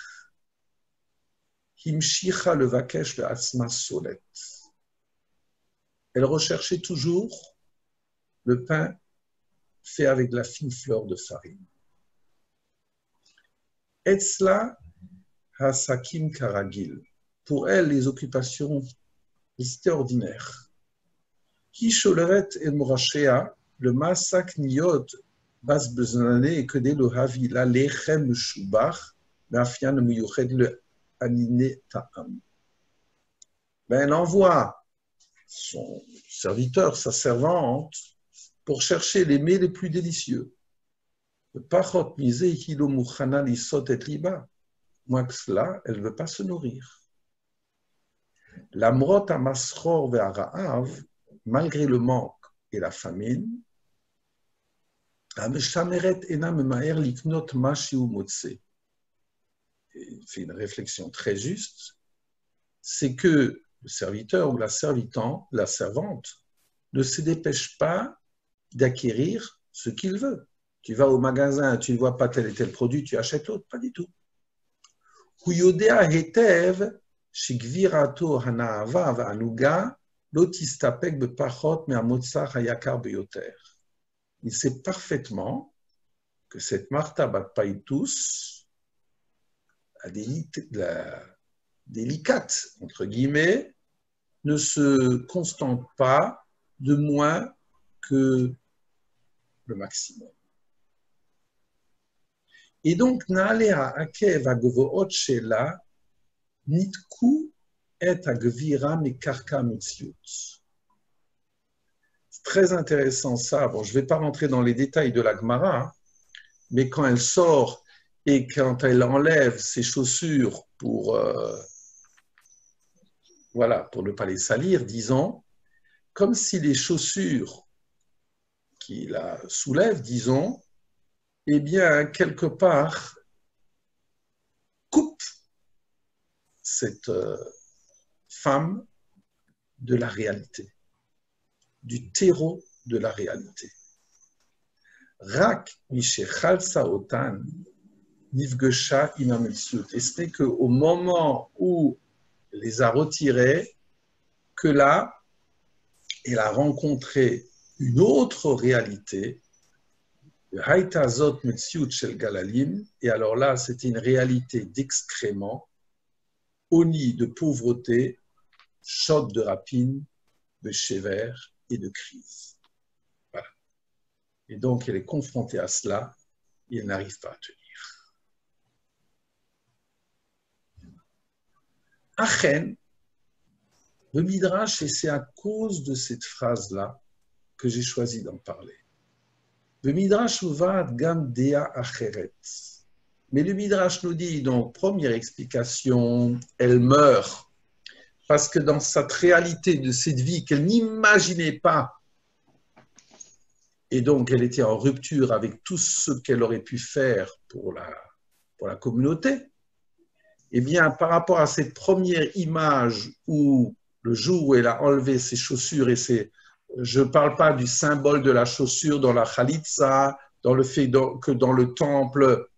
Himshicha le Vakesh de Asma Solet. Elle recherchait toujours le pain fait avec de la fine fleur de farine. Etzla Hasakim Karagil. Pour elle, les occupations étaient ordinaires. Kisholeret el Morashea, le Masak Niyot, Bas Beznane et Kedé le Havi, la Lechem Shubach, Mafian Muyuched le Anine Ta'am. Elle envoie son serviteur, sa servante, pour chercher les mets les plus délicieux. Le pachot misé hilo muchana lisot et liba. Moins que cela, elle ne veut pas se nourrir. L'amrot amasror ve'ara'av, malgré le manque et la famine, ameshameret enam ma'er liknot mashiu motse. Il fait une réflexion très juste, c'est que le serviteur ou la servante ne se dépêche pas d'acquérir ce qu'il veut. Tu vas au magasin, tu ne vois pas tel et tel produit, tu achètes l'autre, pas du tout. Il sait parfaitement que cette Martha bat Païtus, délicate, entre guillemets, ne se constante pas de moins que le maximum. Et donc, Naalea Akev Agvoot Shela, Nitku et Agvira Mekarka Metziut. C'est très intéressant ça. Bon, je ne vais pas rentrer dans les détails de la Gemara, mais quand elle sort et quand elle enlève ses chaussures pour, voilà, pour ne pas les salir, disons, comme si les chaussures qui la soulèvent, disons, eh bien, quelque part, coupent cette femme de la réalité, du terreau de la réalité. Rak mishechalsa otan nifgesha imamelsut. Et ce n'est qu'au moment où elle les a retirés que là, elle a rencontré une autre réalité, Haïtazot Metsiut Shel Galalim, et alors là, c'était une réalité d'excrément, honni de pauvreté, choc de rapine, de chéver et de crise. Voilà. Et donc, elle est confrontée à cela et elle n'arrive pas à tenir. Achen, le Midrash, et c'est à cause de cette phrase-là que j'ai choisi d'en parler. Le Midrash va gam dea acheret. Mais le Midrash nous dit, donc, première explication, elle meurt parce que dans cette réalité de cette vie qu'elle n'imaginait pas, et donc elle était en rupture avec tout ce qu'elle aurait pu faire pour la communauté, eh bien, par rapport à cette première image où le jour où elle a enlevé ses chaussures, et je ne parle pas du symbole de la chaussure dans la Khalitsa, dans le fait que dans le temple,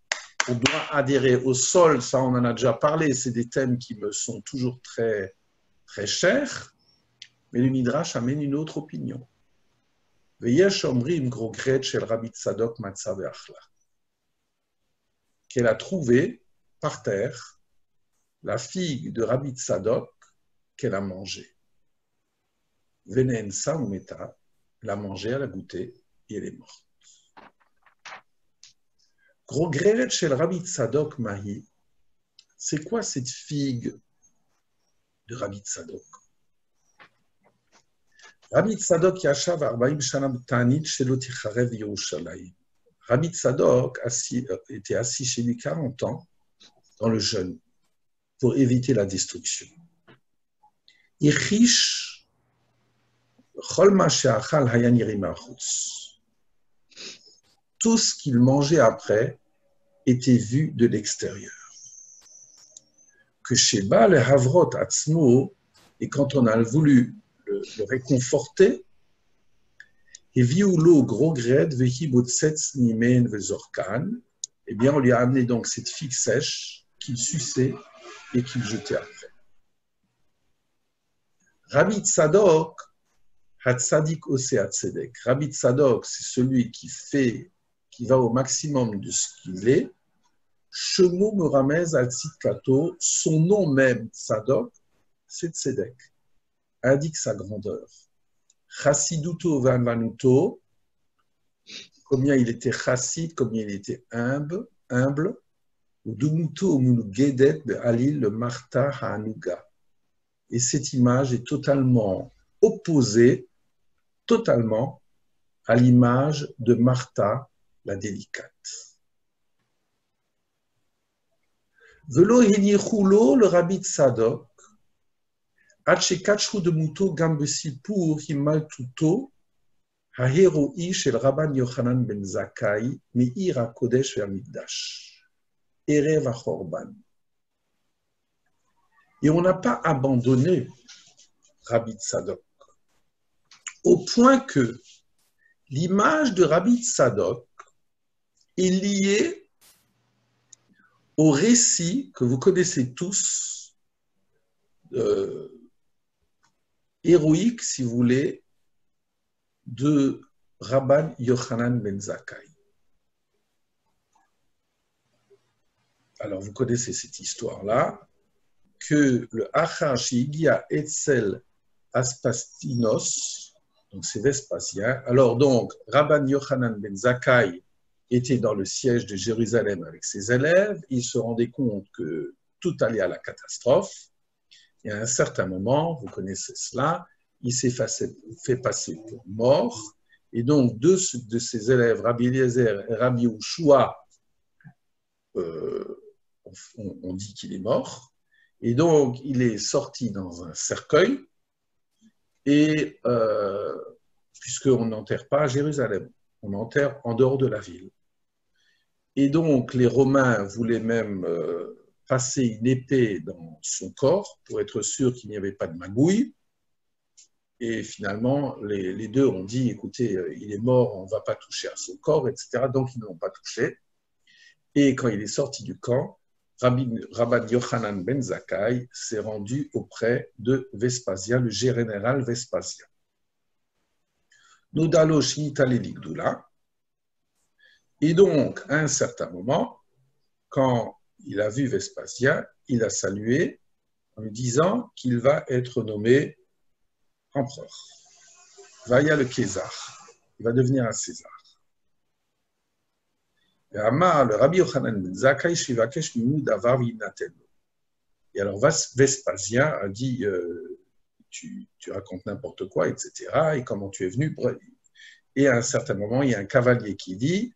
on doit adhérer au sol, ça on en a déjà parlé, c'est des thèmes qui me sont toujours très, très chers, mais le Midrash amène une autre opinion. Veyesh omrim grogret shel Rabbi Tzadok matzah ve'achla, qu'elle a trouvé par terre la figue de Rabbi Tzadok qu'elle a mangée. Venen Saoumeta l'a mangée, elle a goûté et elle est morte. Grogret shel Rabbi Tzadok mahi, c'est quoi cette figue de Rabbi Tzadok? Rabbi Tzadok yashav 40 shana b'tanit shelo ticharev Yerushalayim. Rabbi Tzadok était assis chez lui 40 ans dans le jeûne pour éviter la destruction. Ichish chol ma she'achal haya nireh machutz. Tout ce qu'il mangeait après était vu de l'extérieur. Que Sheba le havrot atzmo, et quand on a voulu le réconforter, et viulo grogred vehi botsetz nimen vezorkan, eh bien on lui a amené donc cette figue sèche qu'il suçait et qu'il jetait après. Rabbi Tzadok hatzadik ose hatzedek. Rabbi Tzadok, c'est celui qui va au maximum de ce qu'il est. Shemo me ramez al tzidkato, son nom même, Tzadok, c'est Tzedek, indique sa grandeur. Chassiduto vanvanuto, combien il était chassid, combien il était humble. Ou dumuto gedet be'alil le marta ha'anuga. Et cette image est totalement opposée, totalement, à l'image de Martha, la délicate. Velo hinichulo le Rabbi Tzadok, Hachekachru de Muto Gambesipur Himaltuto, Haheroi shel Rabban Yochanan ben Zakkai, Meir HaKodesh ve'Amikdash, Erev HaChorban. Et on n'a pas abandonné Rabbi Tzadok, au point que l'image de Rabbi Tzadok est liée au récit que vous connaissez tous, héroïque, si vous voulez, de Rabban Yochanan ben Zakkai. Alors, vous connaissez cette histoire-là, que le Achar Shigia Etzel Aspastinos, donc c'est Vespasien. Alors donc, Rabban Yochanan ben Zakkai était dans le siège de Jérusalem avec ses élèves. Il se rendait compte que tout allait à la catastrophe. Et à un certain moment, vous connaissez cela, il s'est fait passer pour mort. Et donc, deux de ses élèves, Rabbi Eliezer et Rabbi Yehoshua, on dit qu'il est mort. Et donc, il est sorti dans un cercueil, et puisqu'on n'enterre pas à Jérusalem, on enterre en dehors de la ville. Et donc, les Romains voulaient même passer une épée dans son corps pour être sûr qu'il n'y avait pas de magouille. Et finalement, les deux ont dit, écoutez, il est mort, on ne va pas toucher à son corps, etc. Donc, ils ne l'ont pas touché. Et quand il est sorti du camp, Rabban Yochanan ben Zakkai s'est rendu auprès de Vespasien, le général Vespasien. Nodalo Shinitale Ligdula. Et donc, à un certain moment, quand il a vu Vespasien, il a salué en lui disant qu'il va être nommé empereur. Vaya le César. Il va devenir un César. Et Amar, le Rabbi Yochanan ben Zakkai, Shivakesh Mimou Davar Vinatel. Et alors Vespasien a dit tu racontes n'importe quoi, etc. Et comment tu es venu. Et à un certain moment, il y a un cavalier qui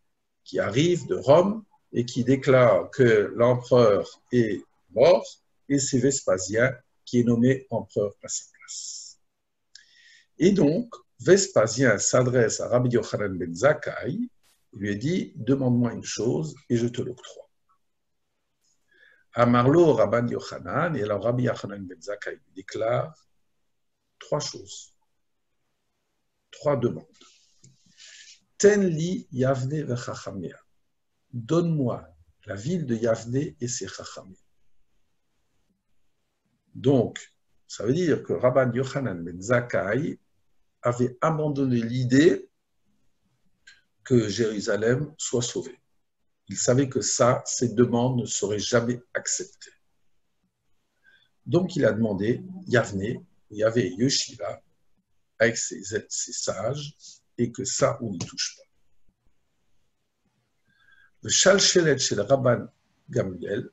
arrive de Rome et qui déclare que l'empereur est mort, et c'est Vespasien qui est nommé empereur à sa place. Et donc, Vespasien s'adresse à Rabbi Yochanan ben Zakkai, il lui dit, demande-moi une chose et je te l'octroie. Amarlo Rabban Yochanan, et alors Rabbi Yochanan ben Zakkai lui déclare 3 choses, 3 demandes. Ten li Yavne vechachamia. Donne-moi la ville de Yavne et ses chachamim. Donc, ça veut dire que Rabban Yochanan ben Zakkai avait abandonné l'idée que Jérusalem soit sauvée. Il savait que ces demandes ne seraient jamais acceptées. Donc, il a demandé Yavne, où il y avait Yeshiva, avec ses sages, et que ça, on n'y touche pas. Le Shalchelet chez le Rabban Gamliel,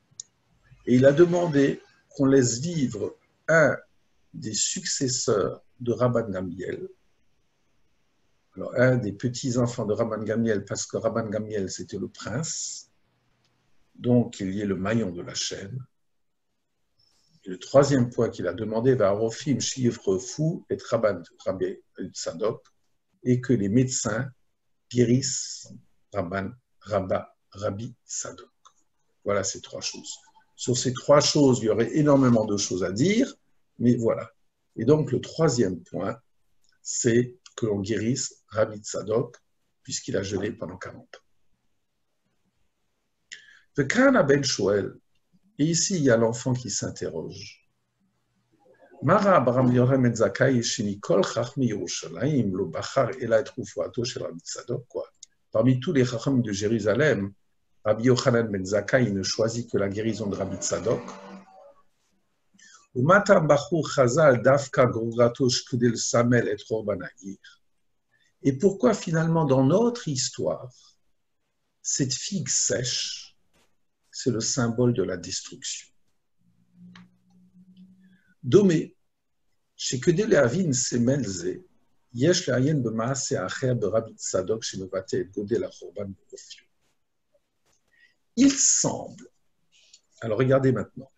et il a demandé qu'on laisse vivre un des successeurs de Rabban Gamliel, alors un des petits-enfants de Rabban Gamliel, parce que Rabban Gamliel, c'était le prince, donc il y est le maillon de la chaîne. Et le 3e point qu'il a demandé, va Rofim Shivre Fou et Rabban Sadok, et que les médecins guérissent Rabbi Sadok. Voilà ces 3 choses. Sur ces 3 choses, il y aurait énormément de choses à dire, mais voilà. Et donc, le 3e point, c'est que l'on guérisse Rabbi Sadok, puisqu'il a jeûné pendant 40 ans. Le Kana ben Shoel, et ici, il y a l'enfant qui s'interroge. Mara Abraham Yochanan ben Zakkai sheni kol chachmi Yerushalayim lo bachar ela et rufuato shel Rabbi Sadok, quoi. Parmi tous les chacham de Jérusalem, Rabbi Yochanan ben Zakkai ne choisit que la guérison de Rabbi Sadok. Umata bachur chazal dafka grogato shkudel samel et robanagir. Et pourquoi finalement dans notre histoire, cette figue sèche, c'est le symbole de la destruction. Domé, chez Kedele Avin Semelze, Yesh Layen Bemaase Acher de Rabbi Sadok chez Novate et Godel Achorban Bofio. Il semble, alors regardez maintenant,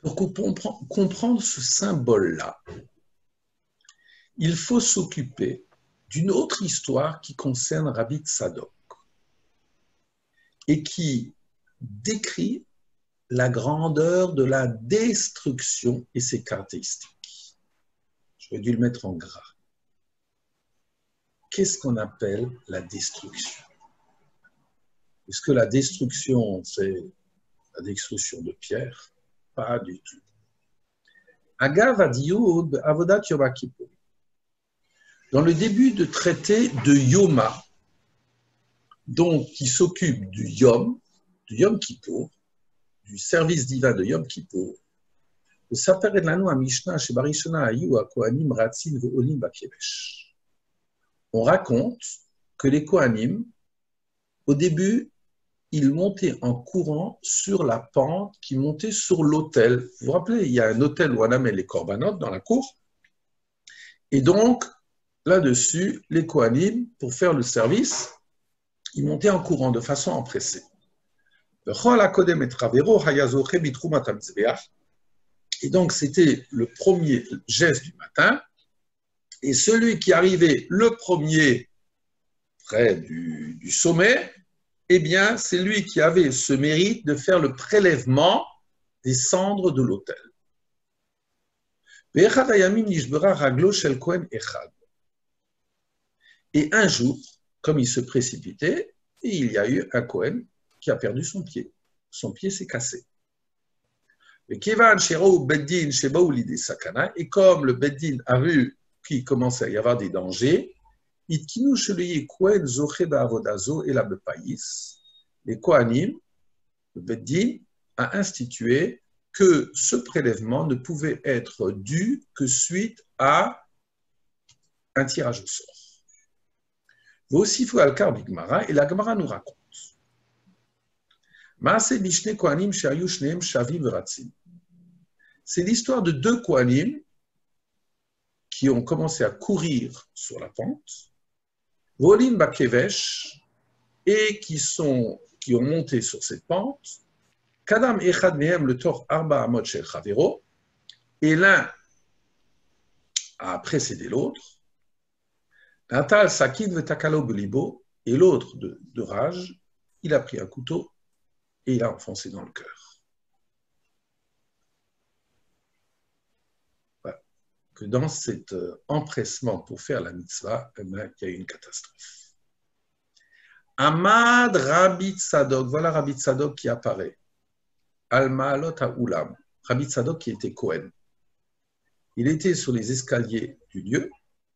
pour comprendre ce symbole-là, il faut s'occuper d'une autre histoire qui concerne Rabbi Sadok et qui décrit la grandeur de la destruction et ses caractéristiques. J'aurais dû le mettre en gras. Qu'est-ce qu'on appelle la destruction? Est-ce que la destruction, c'est la destruction de Pierre? Pas du tout. Agav Adiyud Avodat Yom Kippur. Dans le début de traité de Yoma, donc qui s'occupe du Yom Kippour, du service divin de Yom Kippour, on raconte que les Kohanim, au début, ils montaient en courant sur la pente qui montait sur l'autel. Vous vous rappelez, il y a un autel où on amène les korbanot dans la cour. Et donc, là-dessus, les Kohanim, pour faire le service, il montait en courant de façon empressée. Et donc, c'était le premier geste du matin. Et celui qui arrivait le premier près du sommet, eh bien, c'est lui qui avait ce mérite de faire le prélèvement des cendres de l'autel. Et un jour, comme il se précipitait, il y a eu un Kohen qui a perdu son pied. Son pied s'est cassé. Et comme le Beddin a vu qu'il commençait à y avoir des dangers, les Kohanim, le Beddin, a institué que ce prélèvement ne pouvait être dû que suite à un tirage au sort. Aussi, il faut Al-Kar Bigmara, et la Gemara nous raconte. C'est l'histoire de deux Kohanim qui ont commencé à courir sur la pente, Volim Bakevesh, et qui ont monté sur cette pente, Kadam Echad Mehem le Tor Arba Amot Shel Chavero, et l'un a précédé l'autre, Natal Sakin Vetakalo Belibo, et l'autre de rage, il a pris un couteau et il a enfoncé dans le cœur. Voilà. Que dans cet empressement pour faire la mitzvah, il y a eu une catastrophe. Ahmad Rabbi Tzadok, voilà Rabbi Tzadok qui apparaît. Al-Ma'alot Ha'ulam, Rabbi Tzadok qui était Kohen. Il était sur les escaliers du lieu,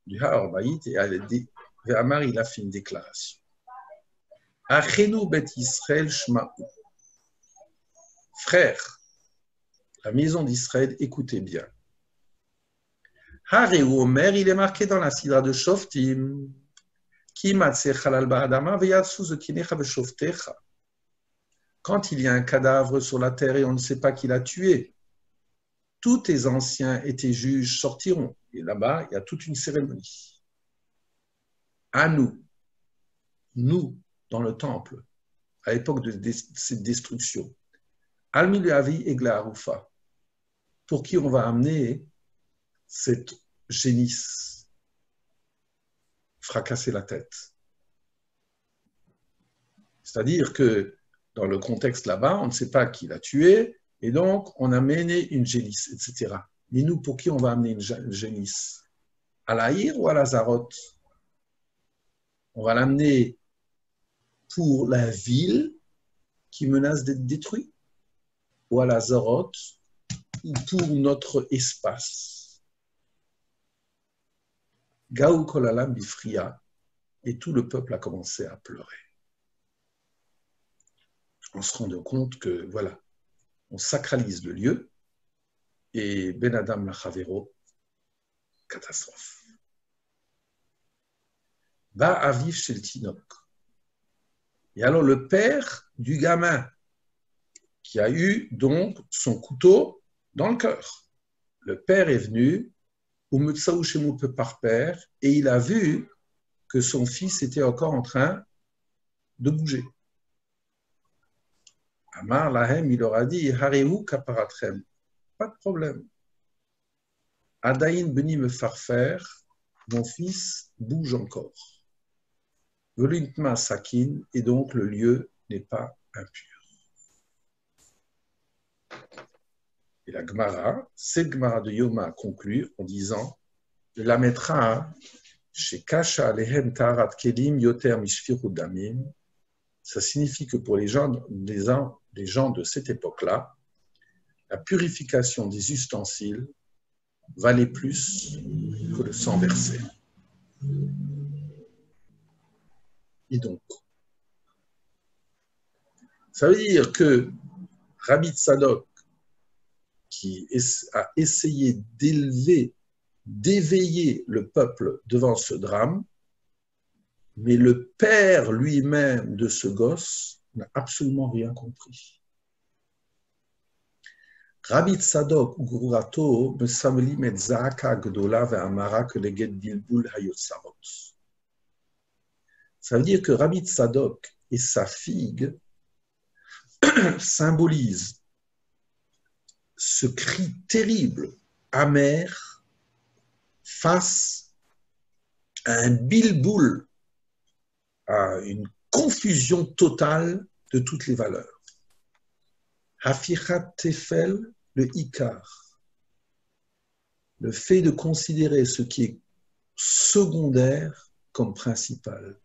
du Har Bayit, et Amar, il a fait une déclaration. Achenu Bet Yisrael Shma'u. Frères, la maison d'Israël, écoutez bien. Hareu Omer, il est marqué dans la Sidra de Shoftim. Quand il y a un cadavre sur la terre et on ne sait pas qui l'a tué, tous tes anciens et tes juges sortiront. Et là-bas, il y a toute une cérémonie. À nous, dans le temple, à l'époque de cette destruction, Almi Avi Egla Arufa, pour qui on va amener cette génisse, fracasser la tête. C'est-à-dire que dans le contexte là-bas, on ne sait pas qui l'a tué, et donc on a mené une génisse, etc. Mais nous, pour qui on va amener une génisse? À l'Aïr ou à la Zaroth? On va l'amener pour la ville qui menace d'être détruite, ou à la Zaroth, ou pour notre espace. Gaou Kolalam Bifria, et tout le peuple a commencé à pleurer. On se rend compte que, voilà, on sacralise le lieu, et Ben Adam Lachavero, catastrophe. Va Aviv chez le Tinok. Et alors le père du gamin, qui a eu donc son couteau dans le cœur. Le père est venu, par père, et il a vu que son fils était encore en train de bouger. Amar Lahem, il leur a dit, Hareu kaparatrem, pas de problème. Adaïn Beni me farfer, mon fils bouge encore. Volintma Sakin, et donc le lieu n'est pas impur. Et la Gemara, cette Gemara de Yoma conclut en disant, la mettra chez Kasha Alehem Tarat Kelim Yoter Mishfiru Damim. Ça signifie que pour les gens de cette époque-là, la purification des ustensiles valait plus que le sang versé. Et donc, ça veut dire que Rabbi Tzadok, qui a essayé d'éveiller le peuple devant ce drame, mais le père lui-même de ce gosse n'a absolument rien compris. Rabbi Tzadok Gurato me sameli met zaka gdola ve'amara que leged bilbul hayotzarot. Ça veut dire que Rabbi Tzadok et sa figue symbolisent ce cri terrible, amer, face à un bilboul, à une confusion totale de toutes les valeurs. Hafichat tefel, le ikar, le fait de considérer ce qui est secondaire comme principal.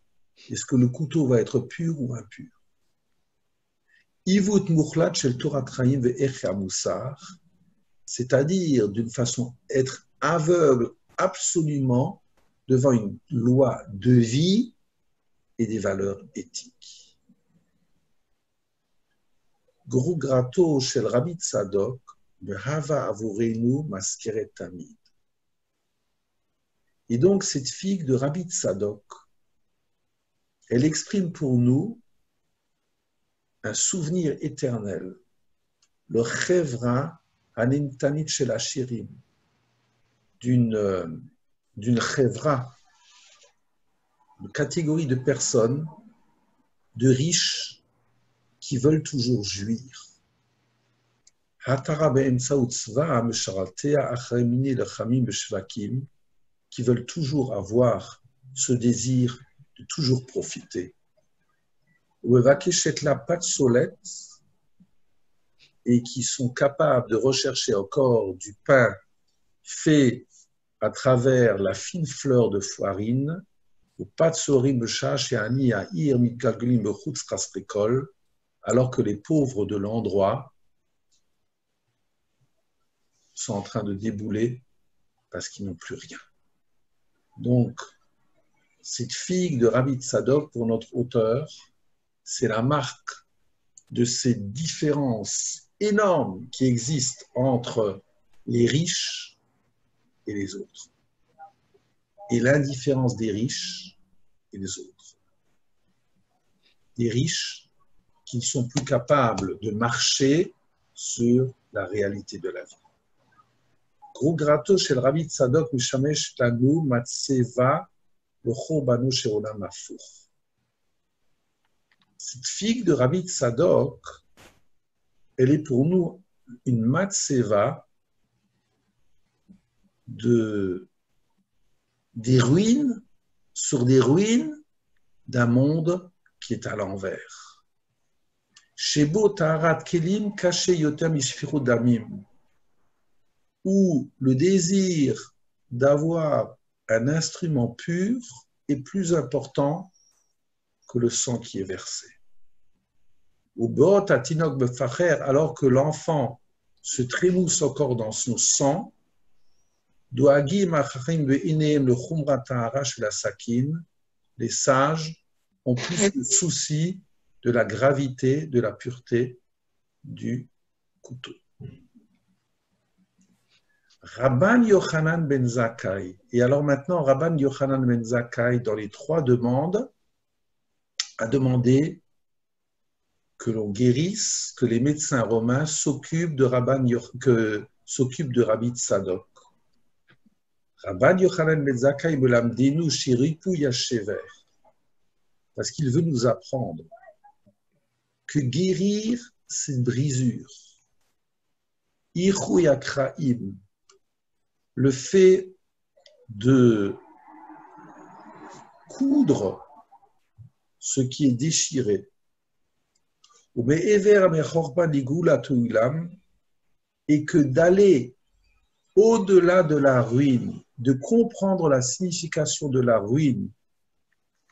Est-ce que le couteau va être pur ou impur? Ivut mukhlat shel Torah Chaim ve'echa musar, c'est-à-dire d'une façon être aveugle absolument devant une loi de vie et des valeurs éthiques. Gru grato shel Rabbi Tzadok behava avurenu maskeret tamid. Et donc cette figue de Rabbi Tzadok, elle exprime pour nous un souvenir éternel, le chevra anintanit shel ashirim, d'une chevra, une catégorie de personnes, de riches, qui veulent toujours jouir. Hatara be'emtsaut tzva mesharatea achrei mini lechamim beshvakim, qui veulent toujours avoir ce désir de toujours profiter. Et qui sont capables de rechercher encore du pain fait à travers la fine fleur de farine, alors que les pauvres de l'endroit sont en train de débouler parce qu'ils n'ont plus rien. Donc, cette figue de Rabbi Tzadok, pour notre auteur, c'est la marque de ces différences énormes qui existent entre les riches et les autres, et l'indifférence des riches et des autres. Des riches qui ne sont plus capables de marcher sur la réalité de la vie. Gru grato shel Rabbi Tzadok mishamesh lanu matseva l'chourbanu shel olam hafuch. Cette figue de Rabbi Tzadok, elle est pour nous une matseva des ruines sur des ruines d'un monde qui est à l'envers. Shebo taharat kelim kaché yotem ishfiru damim, où le désir d'avoir un instrument pur est plus important que le sang qui est versé. Alors que l'enfant se trémousse encore dans son sang, les sages ont plus de soucis de la gravité, de la pureté du couteau. Rabban Yochanan ben Zakkai. Et alors maintenant, Rabban Yochanan ben Zakkai, dans les 3 demandes, a demandé que l'on guérisse, que les médecins romains s'occupent de Rabbi Tzadok. Rabban Yochanan ben Zakkai melamdenu shiripu yashever, parce qu'il veut nous apprendre que guérir, c'est une brisure. Ichu yakraim, le fait de coudre ce qui est déchiré, et que d'aller au-delà de la ruine, de comprendre la signification de la ruine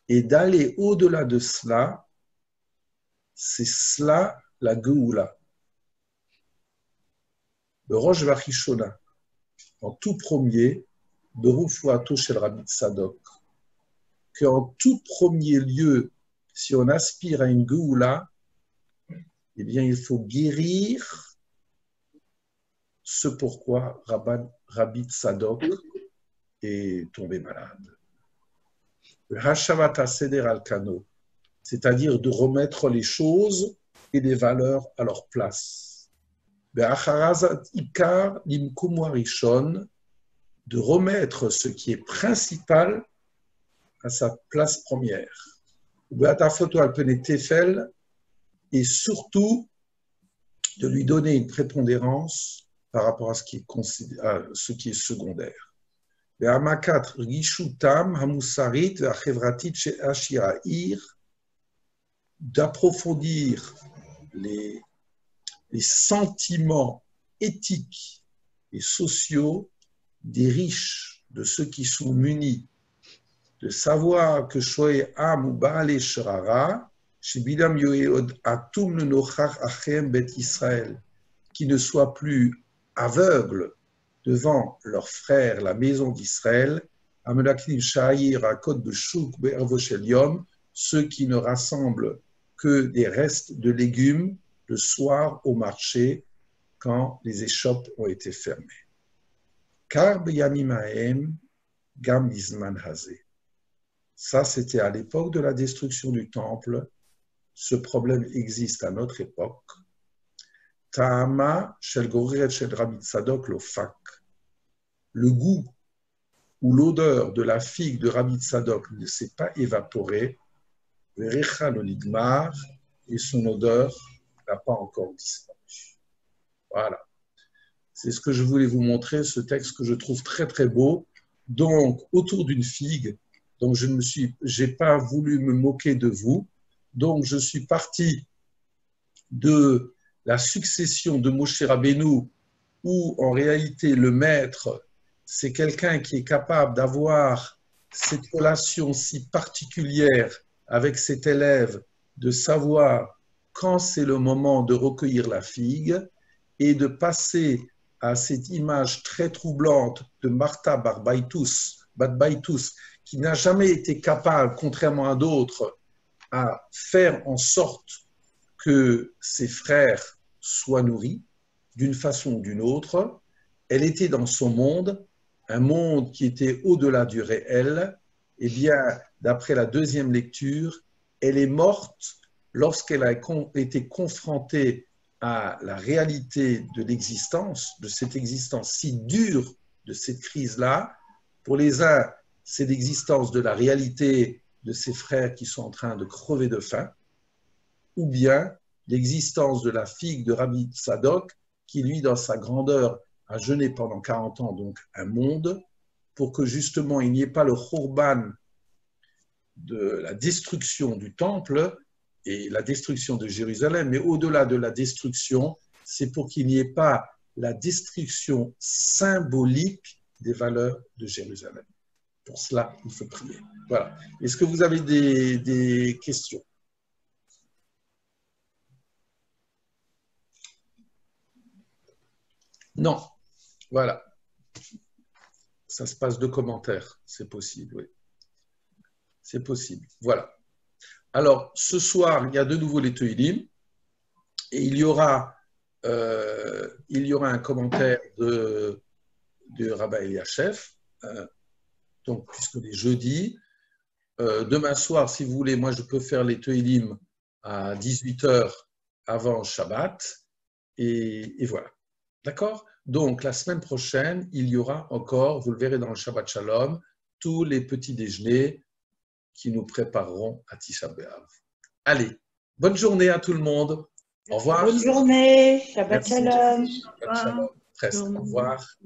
et d'aller au-delà de cela, c'est cela la Geoula. Le Rosh Vachishona, en tout premier, Berufuato shel Rabbi Tzadok, qu'en tout premier lieu, si on aspire à une Geoula, eh bien, il faut guérir ce pourquoi Rabbi Tzadok est tombé malade. Le Hashavata Seder al-Kano, c'est-à-dire de remettre les choses et les valeurs à leur place. Le Acharazat Ikar Limkum Rishon, de remettre ce qui est principal à sa place première. Be'atafot al pene tefel, et surtout de lui donner une prépondérance par rapport à ce qui est secondaire. Be'amakat rishutam hamusarit ve'achevratit she'ashirair, d'approfondir les sentiments éthiques et sociaux des riches, de ceux qui sont munis, de savoir que Shoé Am ou Baale Shrara, Shibidam Yoeod Atum Nochach Achem Bet Israël, qui ne soient plus aveugles devant leurs frères, la maison d'Israël, Amelakim Sha'ir Akot Beshuk Be'ervoshel Yom, ceux qui ne rassemblent que des restes de légumes le soir au marché quand les échoppes ont été fermées. Kar b'yamim haem gam bizman hazeh. Ça, c'était à l'époque de la destruction du temple. Ce problème existe à notre époque. Ta'ama shel goreret shel Rabbi Tzadok lo fak. Le goût ou l'odeur de la figue de Rabbi Tzadok ne s'est pas évaporé. Verecha lo nigmar, et son odeur n'a pas encore disparu. Voilà. C'est ce que je voulais vous montrer, ce texte que je trouve très très beau. Donc, autour d'une figue, donc j'ai pas voulu me moquer de vous. Donc, je suis parti de la succession de Moshe Rabbeinu, où en réalité le maître, c'est quelqu'un qui est capable d'avoir cette relation si particulière avec cet élève, de savoir quand c'est le moment de recueillir la figue et de passer à cette image très troublante de Martha Bat Baitus, qui n'a jamais été capable, contrairement à d'autres, à faire en sorte que ses frères soient nourris d'une façon ou d'une autre. Elle était dans son monde, un monde qui était au-delà du réel. Eh bien, d'après la deuxième lecture, elle est morte lorsqu'elle a été confrontée à la réalité de l'existence, de cette existence si dure, de cette crise-là. Pour les uns, c'est l'existence de la réalité de ses frères qui sont en train de crever de faim, ou bien l'existence de la figue de Rabbi Tzadok, qui lui, dans sa grandeur, a jeûné pendant 40 ans, donc un monde, pour que justement il n'y ait pas le khurban de la destruction du temple et la destruction de Jérusalem, mais au-delà de la destruction, c'est pour qu'il n'y ait pas la destruction symbolique des valeurs de Jérusalem. Pour cela, il faut prier. Voilà. Est-ce que vous avez des questions? Non. Voilà. Ça se passe de commentaires. C'est possible, oui. C'est possible. Voilà. Alors, ce soir, il y a de nouveau les Teilim et il y aura un commentaire de Rabbi Eliashev, donc puisque les jeudis. Demain soir, si vous voulez, moi je peux faire les Teilim à 18h avant Shabbat et voilà. D'accord? Donc, la semaine prochaine, il y aura encore, vous le verrez dans le Shabbat Shalom, tous les petits déjeuners qui nous prépareront à Tisha B'Av. Allez, bonne journée à tout le monde. Au revoir. Bonne journée. Shabbat Merci. Shalom. Shabbat Shalom. Presque. Au revoir.